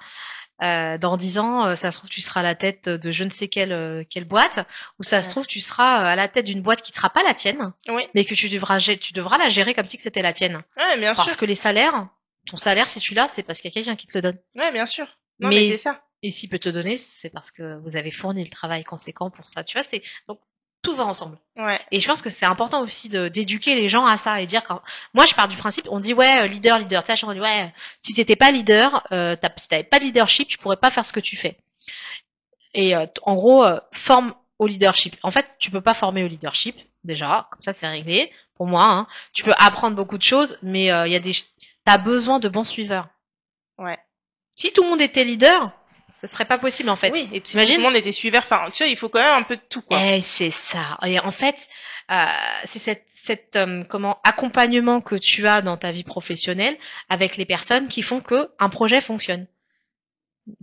Dans 10 ans, ça se trouve tu seras à la tête de je ne sais quelle boîte, ou ça se trouve tu seras à la tête d'une boîte qui ne sera pas la tienne, mais que tu devras la gérer comme si que c'était la tienne. Ouais, bien sûr. Parce que les salaires, ton salaire, si tu l'as, c'est parce qu'il y a quelqu'un qui te le donne. Ouais, bien sûr. Non, mais c'est ça. Et s'il peut te donner, c'est parce que vous avez fourni le travail conséquent pour ça. Tu vois, donc tout va ensemble. Ouais. Et je pense que c'est important aussi d'éduquer les gens à ça et dire moi je pars du principe, on dit ouais leader, tu sais, on dit ouais si t'étais pas leader, si t'avais pas de leadership, tu pourrais pas faire ce que tu fais. Et en gros, forme au leadership. En fait, tu peux pas former au leadership déjà, comme ça c'est réglé pour moi. Hein. Tu peux apprendre beaucoup de choses, mais il y a t'as besoin de bons suiveurs. Ouais. Si tout le monde était leader, ça serait pas possible en fait. Oui, et puis si tout le monde était suiveur, enfin, tu vois, il faut quand même un peu de tout, quoi. Et c'est ça. Et en fait, c'est cette accompagnement que tu as dans ta vie professionnelle avec les personnes qui font que un projet fonctionne.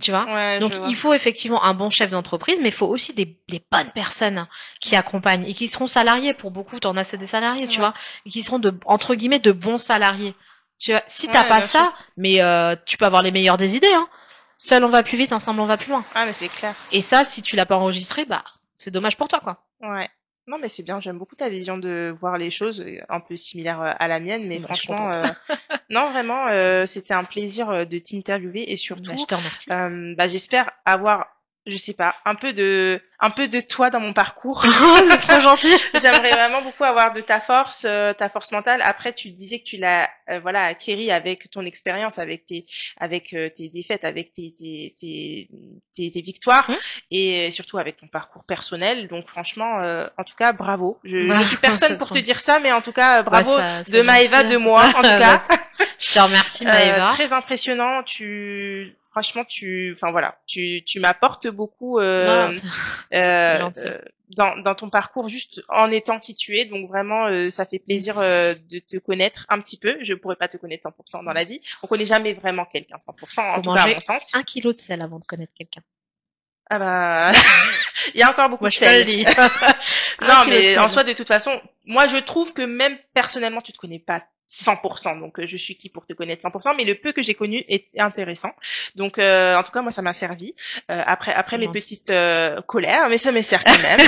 Tu vois. Ouais, donc il faut effectivement un bon chef d'entreprise, mais il faut aussi les bonnes personnes qui accompagnent et qui seront salariés. Pour beaucoup, t'en as c'est des salariés, tu vois, et qui seront entre guillemets de bons salariés. Tu vois, si t'as pas ça, mais tu peux avoir les meilleures des idées. Hein. Seul on va plus vite, ensemble on va plus loin. Ah mais c'est clair. Et ça, si tu l'as pas enregistré, bah c'est dommage pour toi, quoi. Ouais. Non mais c'est bien, j'aime beaucoup ta vision de voir les choses, un peu similaire à la mienne, mais franchement, non vraiment, c'était un plaisir de t'interviewer et surtout, je te remercie. J'espère avoir, je sais pas, un peu de toi dans mon parcours. C'est trop gentil. J'aimerais vraiment beaucoup avoir de ta force mentale. Après, tu disais que tu l'as, acquérie avec ton expérience, avec tes défaites, avec tes victoires, et surtout avec ton parcours personnel. Donc, franchement, en tout cas, bravo. Je suis personne pour te dire ça, mais en tout cas, bravo de Maëva, de moi, en tout cas. Je te remercie, Maëva. Très impressionnant. Franchement, tu m'apportes beaucoup dans ton parcours juste en étant qui tu es. Donc vraiment, ça fait plaisir de te connaître un petit peu. Je pourrais pas te connaître 100% dans la vie. On connaît jamais vraiment quelqu'un 100%, en tout cas à mon sens. 1 kilo de sel avant de connaître quelqu'un. Ah bah, il y a encore beaucoup de sel. Non, mais en soi, de toute façon, moi je trouve que même personnellement, tu te connais pas 100%, donc je suis qui pour te connaître 100%, mais le peu que j'ai connu est intéressant. Donc en tout cas moi ça m'a servi après mes petites colères, mais ça me sert quand même.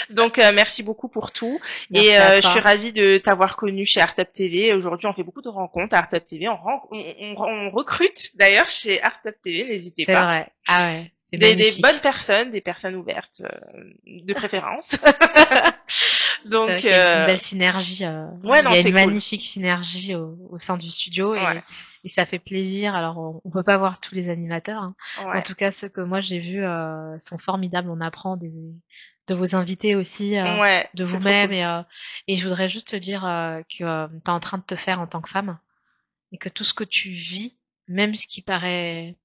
Donc merci beaucoup pour tout. Merci et je suis ravie de t'avoir connu chez Art Up TV. Aujourd'hui on fait beaucoup de rencontres à Art Up TV, on recrute d'ailleurs chez Art Up TV, n'hésitez pas. C'est vrai. Ah ouais. Des bonnes personnes, des personnes ouvertes de préférence. Donc il y a une belle synergie. Il y a une magnifique synergie au sein du studio et ça fait plaisir. Alors on peut pas voir tous les animateurs. Hein. En tout cas ceux que moi j'ai vus sont formidables. On apprend de vos invités aussi, de vous-même et je voudrais juste te dire que t'es en train de te faire en tant que femme et que tout ce que tu vis, même ce qui paraît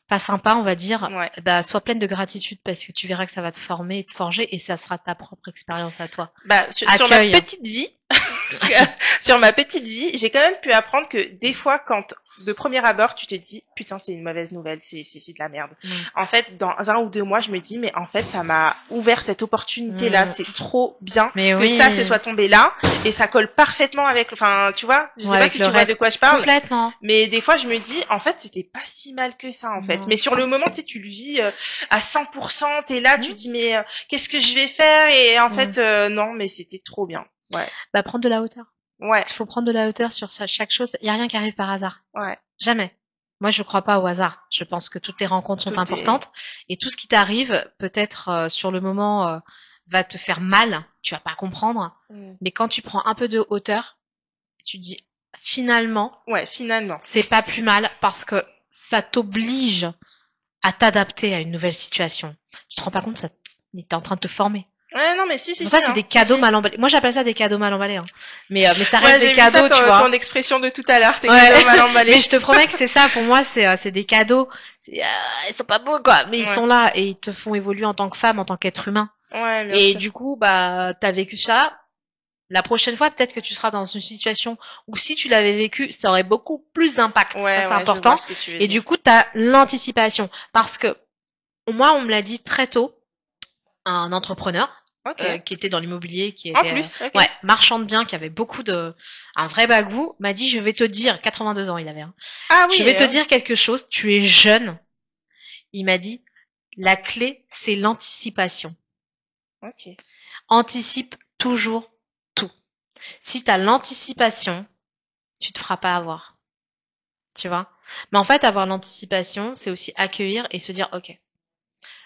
pas sympa, on va dire, sois pleine de gratitude parce que tu verras que ça va te former et te forger et ça sera ta propre expérience à toi. Sur ma petite vie, j'ai quand même pu apprendre que des fois, quand de premier abord, tu te dis putain, c'est une mauvaise nouvelle, c'est de la merde. En fait, dans 1 ou 2 mois, je me dis mais en fait, ça m'a ouvert cette opportunité là, c'est trop bien que ça se soit tombé là et ça colle parfaitement avec, enfin, tu vois, je sais pas si tu vois de quoi je parle. Complètement. Mais des fois, je me dis en fait, c'était pas si mal que ça en fait. Mais sur le moment, tu sais, tu le vis à 100%, t'es là, tu te dis mais qu'est-ce que je vais faire et en fait non, mais c'était trop bien. Ouais. Prendre de la hauteur. Ouais. Il faut prendre de la hauteur sur chaque chose. Il y a rien qui arrive par hasard. Ouais. Jamais. Moi, je crois pas au hasard. Je pense que toutes les rencontres sont importantes et tout ce qui t'arrive, peut-être sur le moment, va te faire mal. Tu vas pas comprendre. Mais quand tu prends un peu de hauteur, tu dis finalement. Ouais, finalement. C'est pas plus mal parce que ça t'oblige à t'adapter à une nouvelle situation. Tu te rends pas compte, ça t'es en train de te former. Ouais, non, mais si. Ça, c'est des cadeaux mal emballés. Moi, j'appelle ça des cadeaux mal emballés. Hein. Mais ça reste des cadeaux, tu vois. Ton expression de tout à l'heure, tes cadeaux mal emballés. Mais je te promets que c'est ça. Pour moi, c'est des cadeaux. Ils sont pas beaux, quoi. Mais ils sont là et ils te font évoluer en tant que femme, en tant qu'être humain. Ouais, bien sûr. Et du coup, t'as vécu ça. La prochaine fois, peut-être que tu seras dans une situation où si tu l'avais vécu, ça aurait beaucoup plus d'impact. Ça, c'est important. Et du coup, t'as l'anticipation. Parce que, moi, on me l'a dit très tôt, un entrepreneur, qui était dans l'immobilier, qui était marchand de biens, qui avait un vrai bagou, m'a dit je vais te dire, 82 ans il avait. Je vais te dire quelque chose, tu es jeune. Il m'a dit la clé c'est l'anticipation. Anticipe toujours tout. Si tu as l'anticipation, tu te feras pas avoir. Tu vois? Mais en fait, avoir l'anticipation, c'est aussi accueillir et se dire, ok,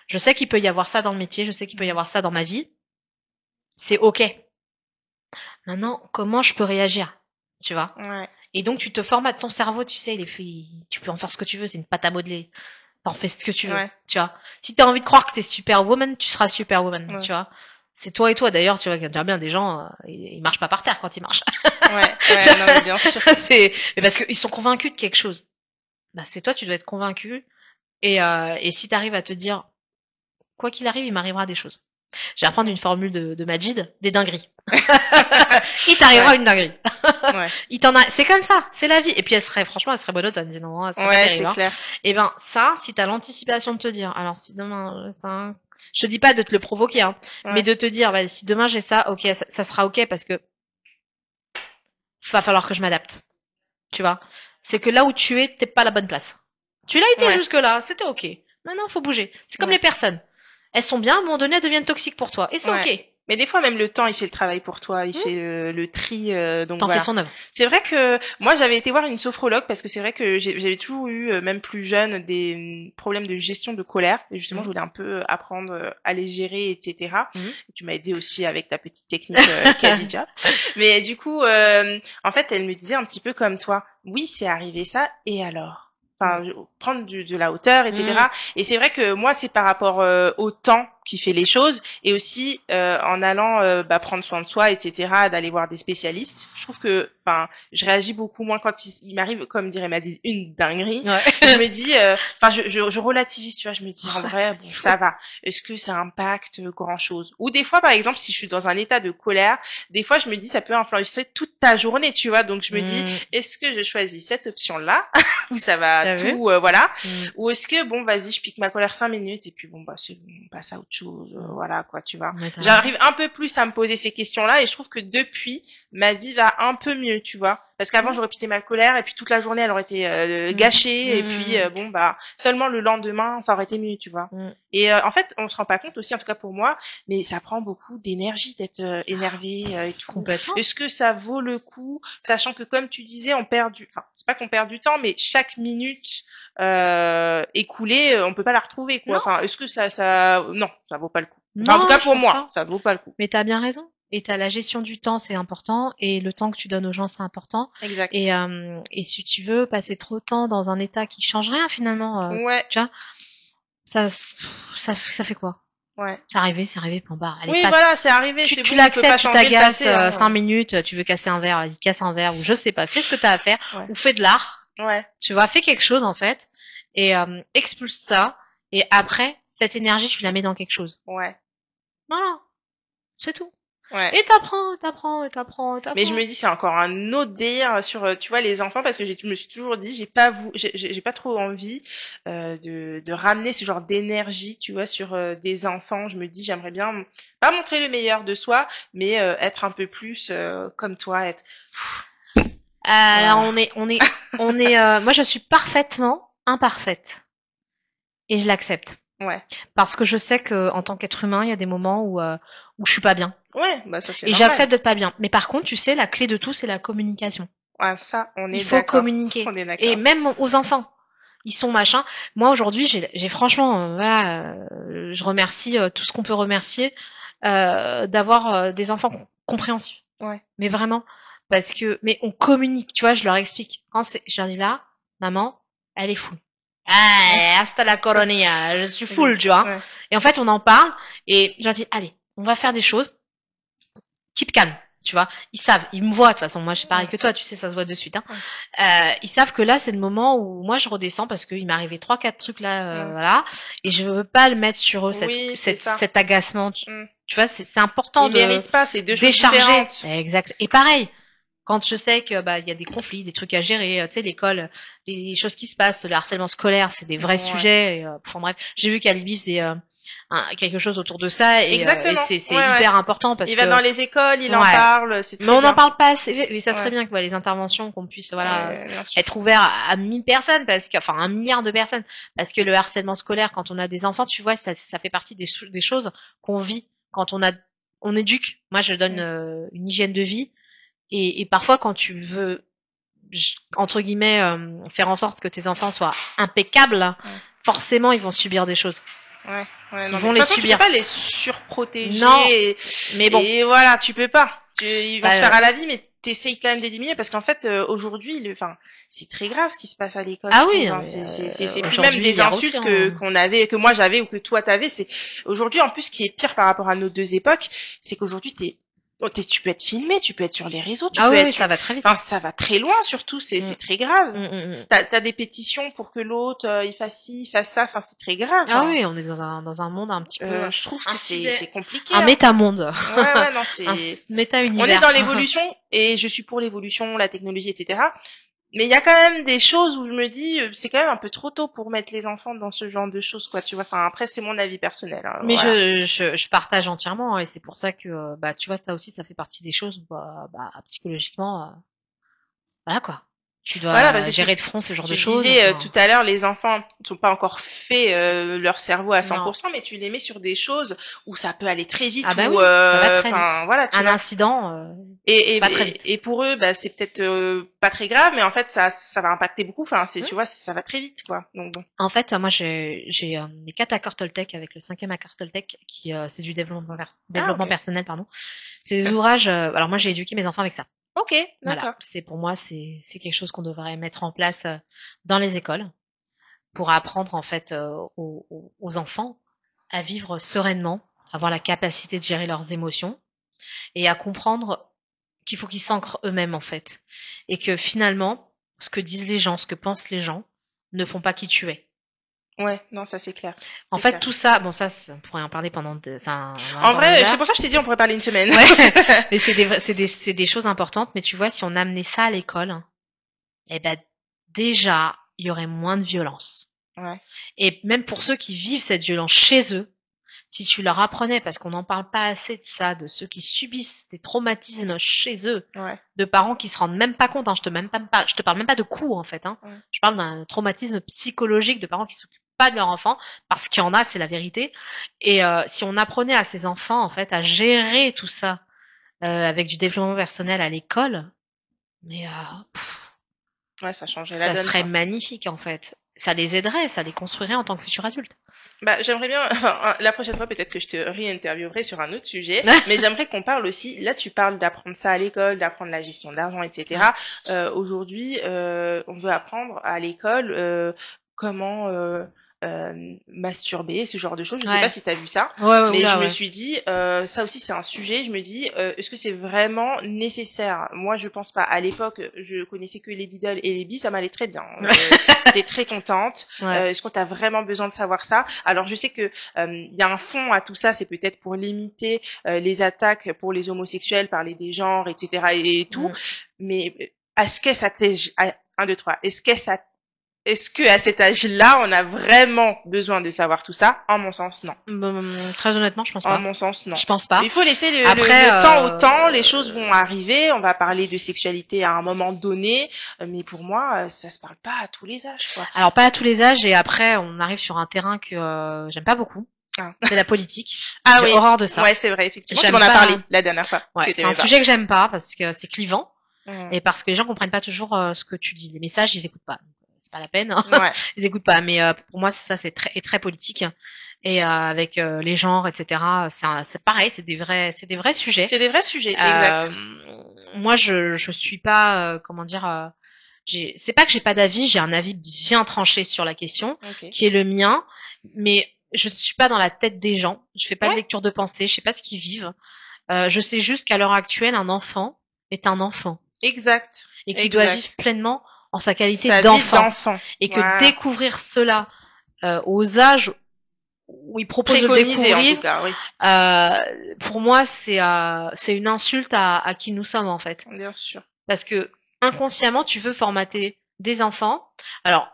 je sais qu'il peut y avoir ça dans le métier, je sais qu'il peut y avoir ça dans ma vie. C'est ok. Maintenant, comment je peux réagir? Tu vois? Ouais. Et donc, tu te formates ton cerveau, tu sais, tu peux en faire ce que tu veux, c'est une pâte à modeler. T'en fais ce que tu veux, Ouais. tu vois. Si t'as envie de croire que t'es superwoman, tu seras superwoman, Ouais. tu vois. C'est toi et toi, d'ailleurs, tu vois, déjà bien des gens, ils marchent pas par terre quand ils marchent. Ouais, non, mais bien sûr. Mais parce qu'ils sont convaincus de quelque chose. Bah, c'est toi, tu dois être convaincu. Et si t'arrives à te dire, quoi qu'il arrive, il m'arrivera des choses. Je vais reprendre une formule de Majid, des dingueries. Il t'arrivera une dinguerie. Ouais. C'est comme ça, c'est la vie. Et puis franchement, elle serait monotone, sinon, elle serait pas terrible. C'est clair. Et ben, ça, si t'as l'anticipation de te dire, alors si demain, je te dis pas de te le provoquer, hein, mais de te dire, bah, si demain j'ai ça, ok, ça sera ok parce que va falloir que je m'adapte. Tu vois? C'est que là où tu es, t'es pas à la bonne place. Tu l'as été jusque là, c'était ok. Maintenant, faut bouger. C'est comme les personnes. Elles sont bien, à un moment donné, elles deviennent toxiques pour toi. Et c'est ok. Mais des fois, même le temps, il fait le travail pour toi. Il fait le tri. Donc T'en fais son œuvre. C'est vrai que moi, j'avais été voir une sophrologue parce que c'est vrai que j'avais toujours eu, même plus jeune, des problèmes de gestion de colère. Et justement, je voulais un peu apprendre à les gérer, etc. Et tu m'as aidé aussi avec ta petite technique Khadija. Mais du coup, en fait, elle me disait un petit peu comme toi. Oui, c'est arrivé ça. Et alors? Enfin, prendre de la hauteur, etc. Et c'est vrai que moi, c'est par rapport au temps qui fait les choses, et aussi en allant prendre soin de soi, etc., d'aller voir des spécialistes. Je trouve que, enfin, je réagis beaucoup moins quand il m'arrive, comme dirait Maddy, une dinguerie. Je me dis, enfin, je relativise, tu vois, je me dis, en vrai, bon, ça va. Est-ce que ça impacte grand chose? Ou des fois, par exemple, si je suis dans un état de colère, des fois, je me dis, ça peut influencer toute ta journée, tu vois. Donc, je me dis, est-ce que je choisis cette option-là, où ça va tout, voilà, ou est-ce que, bon, vas-y, je pique ma colère 5 minutes, et puis bon, bah, on passe à autre chose, voilà, quoi, tu vois. J'arrive un peu plus à me poser ces questions-là, et je trouve que depuis, ma vie va un peu mieux, tu vois. Parce qu'avant, j'aurais piqué ma colère, et puis toute la journée, elle aurait été gâchée, et puis, bon, bah, seulement le lendemain, ça aurait été mieux, tu vois. Et en fait, on se rend pas compte aussi, en tout cas pour moi, mais ça prend beaucoup d'énergie d'être énervé et tout. Complètement. Est-ce que ça vaut le coup, sachant que, comme tu disais, enfin, c'est pas qu'on perd du temps, mais chaque minute écoulée, on peut pas la retrouver, quoi. Enfin, est-ce que non, ça vaut pas le coup. Enfin, en tout cas pour moi, ça vaut pas le coup. Mais t'as bien raison. Et t'as la gestion du temps, c'est important, et le temps que tu donnes aux gens, c'est important. Exact. Et si tu veux passer trop de temps dans un état qui change rien finalement, tu vois, ça fait quoi? C'est arrivé, bon bah, allez, oui, passe. voilà, c'est arrivé, tu l'acceptes, tu t'agaces 5 minutes, tu veux casser un verre, vas-y, casse un verre, ou je sais pas, fais ce que t'as à faire, ou fais de l'art. Tu vois, fais quelque chose en fait, et expulse ça, et après, cette énergie, tu la mets dans quelque chose. Voilà, c'est tout. Et t'apprends. Mais je me dis, c'est encore un autre délire sur, tu vois, les enfants, parce que je me suis toujours dit, j'ai pas trop envie de ramener ce genre d'énergie, tu vois, sur des enfants. Je me dis, j'aimerais bien pas montrer le meilleur de soi, mais être un peu plus comme toi, être. Alors moi je suis parfaitement imparfaite et je l'accepte. Parce que je sais que en tant qu'être humain, il y a des moments où je suis pas bien. Bah ça c'est normal. Et j'accepte d'être pas bien. Mais par contre, tu sais, la clé de tout, c'est la communication. Ça, on est d'accord. Il faut communiquer. On est d'accord. Et même aux enfants, ils sont machin. Moi aujourd'hui, j'ai franchement, je remercie tout ce qu'on peut remercier d'avoir des enfants compréhensifs. Mais vraiment, parce que, mais on communique, tu vois, je leur explique. Je leur dis là, maman, elle est full. Hasta la coronilla, je suis full, tu vois. Et en fait, on en parle, et je leur dis, allez, on va faire des choses. Keep calm, tu vois. Ils savent, ils me voient, de toute façon. Moi, je suis pareil que toi, tu sais, ça se voit de suite, hein. Ils savent que là, c'est le moment où moi, je redescends parce qu'il m'est arrivé 3-4 trucs là, voilà. Et je veux pas le mettre sur eux, cet agacement. Tu vois, c'est important de méritent pas, c'est deux décharger. Choses différentes. Exact. Et pareil, quand je sais que il y a des conflits, des trucs à gérer, tu sais, l'école, les choses qui se passent, le harcèlement scolaire, c'est des vrais sujets. Enfin bref, j'ai vu qu'Alibi faisait quelque chose autour de ça, et c'est hyper important parce il va dans les écoles, il en parle, c'est très mais on bien. n'en parle pas assez, mais ça serait bien que les interventions, qu'on puisse être ouvert à 1000 personnes, enfin 1 milliard de personnes, parce que le harcèlement scolaire, quand on a des enfants, tu vois, ça fait partie des choses qu'on vit quand on éduque. Moi, je donne une hygiène de vie. Et parfois, quand tu veux entre guillemets, faire en sorte que tes enfants soient impeccables, forcément, ils vont subir des choses. Ouais, non, ils vont les subir. Tu peux pas les surprotéger. Non, mais bon. Et voilà, tu peux pas. Ils vont se faire à la vie, mais t'essayes quand même de diminuer parce qu'en fait, aujourd'hui, c'est très grave ce qui se passe à l'école. Ah oui, c'est plus même des insultes que moi j'avais ou que toi t'avais. C'est aujourd'hui en plus ce qui est pire par rapport à nos deux époques, c'est qu'aujourd'hui tu peux être filmé, tu peux être sur les réseaux, ça va très vite. Enfin, ça va très loin surtout, c'est très grave. T'as des pétitions pour que l'autre il fasse ci, fasse ça, enfin c'est très grave. Ah oui, on est dans un monde un petit peu. Je trouve que c'est compliqué. Un métamonde. Ouais, non, c'est un méta-univers. On est dans l'évolution et je suis pour l'évolution, la technologie, etc. Mais il y a quand même des choses où je me dis, c'est quand même un peu trop tôt pour mettre les enfants dans ce genre de choses, quoi, tu vois. Enfin, après, c'est mon avis personnel. Hein, mais voilà. je partage entièrement, et c'est pour ça que, tu vois, ça aussi, ça fait partie des choses, psychologiquement, voilà, quoi. Tu dois gérer de front ce genre de choses. Je disais tout à l'heure, les enfants ne sont pas encore fait leur cerveau à 100%, mais tu les mets sur des choses où ça peut aller très vite. Ça va très vite. Voilà, un incident, pas très vite. Et pour eux, c'est peut-être pas très grave, mais en fait, ça va impacter beaucoup. Enfin, tu vois, ça va très vite, quoi. Donc bon. En fait, moi, j'ai les 4 accords Toltec avec le 5e accord Toltec, qui c'est du développement personnel, pardon. C'est des ouvrages. Alors moi, j'ai éduqué mes enfants avec ça. Ok, d'accord. Voilà, pour moi, c'est quelque chose qu'on devrait mettre en place dans les écoles pour apprendre en fait aux enfants à vivre sereinement, avoir la capacité de gérer leurs émotions et à comprendre qu'il faut qu'ils s'ancrent eux-mêmes en fait, et que finalement, ce que disent les gens, ce que pensent les gens, ne font pas qui tu es. Ouais, non, ça c'est clair. En fait, tout ça, bon, ça, on pourrait en parler pendant. En vrai, c'est pour ça que je t'ai dit, on pourrait parler une semaine. Ouais. Mais c'est des choses importantes. Mais tu vois, si on amenait ça à l'école, déjà, il y aurait moins de violence. Ouais. Et même pour ceux qui vivent cette violence chez eux, si tu leur apprenais, parce qu'on n'en parle pas assez de ça, de ceux qui subissent des traumatismes chez eux, de parents qui se rendent même pas compte. Hein, je te parle même pas de coups en fait. Hein. Je parle d'un traumatisme psychologique de parents qui s'occupent pas de leur enfant, parce qu'il y en a, c'est la vérité. Et si on apprenait à ces enfants en fait à gérer tout ça avec du développement personnel à l'école, mais ça changerait la donne. Ça serait magnifique en fait. Ça les aiderait, ça les construirait en tant que futurs adultes. J'aimerais bien, la prochaine fois peut-être que je te réinterviewerai sur un autre sujet, mais j'aimerais qu'on parle aussi, là tu parles d'apprendre ça à l'école, d'apprendre la gestion de l'argent, etc. Aujourd'hui, on veut apprendre à l'école comment masturber, ce genre de choses. Je sais pas si t'as vu ça, mais je me suis dit, ça aussi c'est un sujet. Je me dis, est-ce que c'est vraiment nécessaire? Moi, je pense pas. À l'époque, je connaissais que les Diddle et les Bi, ça m'allait très bien. J'étais très contente. Est-ce qu'on t'a vraiment besoin de savoir ça? Alors, je sais que il y a un fond à tout ça. C'est peut-être pour limiter les attaques pour les homosexuels, parler des genres, etc. et tout. Mais est-ce que ça est-ce que à cet âge-là, on a vraiment besoin de savoir tout ça? En mon sens, non. Très honnêtement, je pense pas. En mon sens, non. Je pense pas. Il faut laisser le temps au temps. Les choses vont arriver. On va parler de sexualité à un moment donné, mais pour moi, ça se parle pas à tous les âges, quoi. Alors pas à tous les âges, et après, on arrive sur un terrain que j'aime pas beaucoup. C'est la politique. J'ai horreur de ça. Ouais, c'est vrai, effectivement. Tu m'en as parlé la dernière fois. Ouais, c'est un sujet que j'aime pas parce que c'est clivant et parce que les gens comprennent pas toujours ce que tu dis. Les messages, ils écoutent pas. C'est pas la peine, hein. Ils écoutent pas. Mais pour moi, ça c'est très politique, et avec les genres, etc. C'est pareil, c'est des vrais sujets. C'est des vrais sujets, exact. Moi, je suis pas, comment dire, c'est pas que j'ai pas d'avis, j'ai un avis bien tranché sur la question, qui est le mien, mais je ne suis pas dans la tête des gens. Je fais pas de lecture de pensée, je sais pas ce qu'ils vivent. Je sais juste qu'à l'heure actuelle, un enfant est un enfant. Exact. Et qu'il doit vivre pleinement en sa qualité d'enfant. Et que découvrir cela aux âges où il propose de le découvrir, en tout cas, pour moi, c'est une insulte à qui nous sommes, en fait. Bien sûr. Parce que inconsciemment, tu veux formater des enfants. Alors,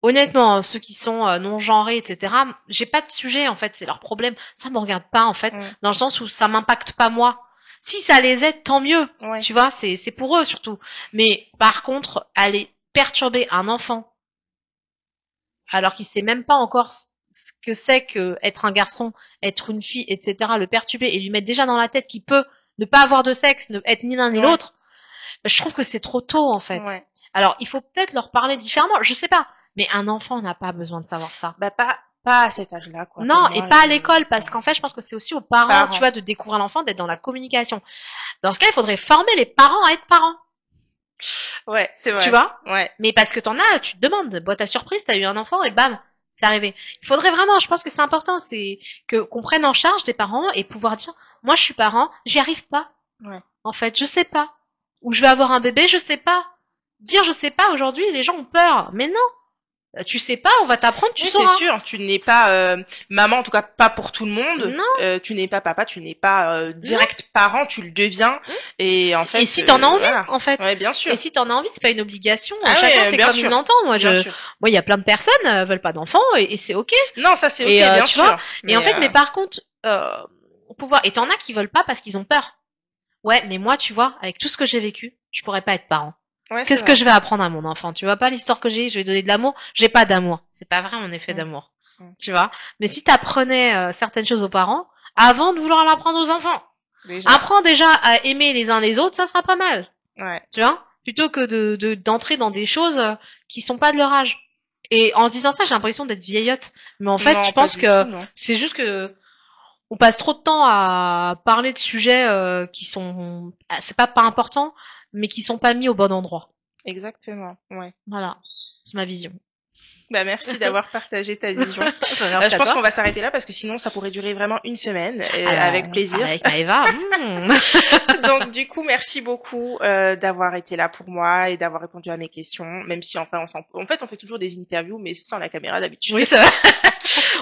honnêtement, ceux qui sont non-genrés, etc., j'ai pas de sujet, en fait, c'est leur problème. Ça me regarde pas, en fait, dans le sens où ça m'impacte pas moi. Si ça les aide, tant mieux. Tu vois, c'est pour eux surtout. Mais par contre, aller perturber un enfant alors qu'il sait même pas encore ce que c'est que être un garçon, être une fille, etc., le perturber et lui mettre déjà dans la tête qu'il peut ne pas avoir de sexe, ne être ni l'un ni l'autre, je trouve que c'est trop tôt, en fait. Alors, il faut peut-être leur parler différemment, je sais pas. Mais un enfant n'a pas besoin de savoir ça. Bah, pas à cet âge-là, quoi. Non, et pas à l'école, parce qu'en fait, je pense que c'est aussi aux parents, tu vois, de découvrir l'enfant, d'être dans la communication. Dans ce cas, il faudrait former les parents à être parents. Ouais, c'est vrai. Tu vois? Ouais. Mais parce que tu te demandes, boîte à surprise, t'as eu un enfant et bam, c'est arrivé. Il faudrait vraiment, je pense que c'est important, c'est qu'on prenne en charge des parents et pouvoir dire, moi je suis parent, j'y arrive pas. Ouais. En fait, je sais pas. Ou je vais avoir un bébé, je sais pas. Dire je sais pas, aujourd'hui, les gens ont peur. Mais non. Tu sais pas, on va t'apprendre, tu sauras. C'est sûr, tu n'es pas maman, en tout cas pas pour tout le monde. Non. Tu n'es pas papa, tu n'es pas direct parent, tu le deviens. Et en fait. Et si t'en as envie, en fait. Ouais, bien sûr. Et si t'en as envie, c'est pas une obligation. Chacun fait comme il l'entend. Moi, il y a plein de personnes veulent pas d'enfants et c'est ok. Non, ça c'est ok, bien sûr. Vois, et en fait, mais par contre, et t'en as qui veulent pas parce qu'ils ont peur. Ouais, mais moi, tu vois, avec tout ce que j'ai vécu, je pourrais pas être parent. Ouais, qu'est-ce que je vais apprendre à mon enfant? Tu vois pas l'histoire que je vais donner de l'amour? J'ai pas d'amour. C'est pas vrai mon effet d'amour. Tu vois? Mais si t'apprenais certaines choses aux parents, avant de vouloir l'apprendre aux enfants, apprends déjà à aimer les uns les autres, ça sera pas mal. Ouais. Tu vois? Plutôt que d'entrer dans des choses qui sont pas de leur âge. Et en se disant ça, j'ai l'impression d'être vieillotte. Mais en fait, je pense que c'est juste que on passe trop de temps à parler de sujets qui sont, c'est pas important, mais qui sont pas mis au bon endroit. Exactement, ouais. Voilà, c'est ma vision. Bah merci d'avoir partagé ta vision. Je pense qu'on va s'arrêter là parce que sinon ça pourrait durer vraiment une semaine avec plaisir. Avec Maëva. Donc du coup merci beaucoup d'avoir été là pour moi et d'avoir répondu à mes questions, même si enfin on fait toujours des interviews mais sans la caméra d'habitude. Oui c'est vrai.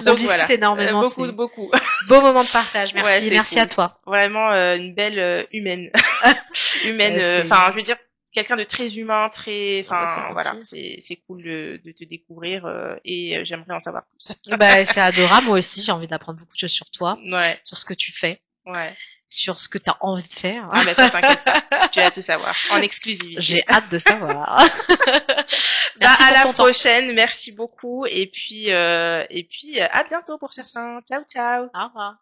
Donc discute énormément. Beaucoup. Beau moment de partage. Merci, merci à toi. Vraiment une belle humaine. Enfin je veux dire. Quelqu'un de très humain, voilà, c'est cool de te découvrir et j'aimerais en savoir plus. C'est adorable, moi aussi, j'ai envie d'apprendre beaucoup de choses sur toi, sur ce que tu fais, sur ce que tu as envie de faire. Ah ça t'inquiète pas, tu vas tout savoir en exclusivité. J'ai hâte de savoir. À la prochaine, merci beaucoup et puis à bientôt pour certains. Ciao ciao. Au revoir.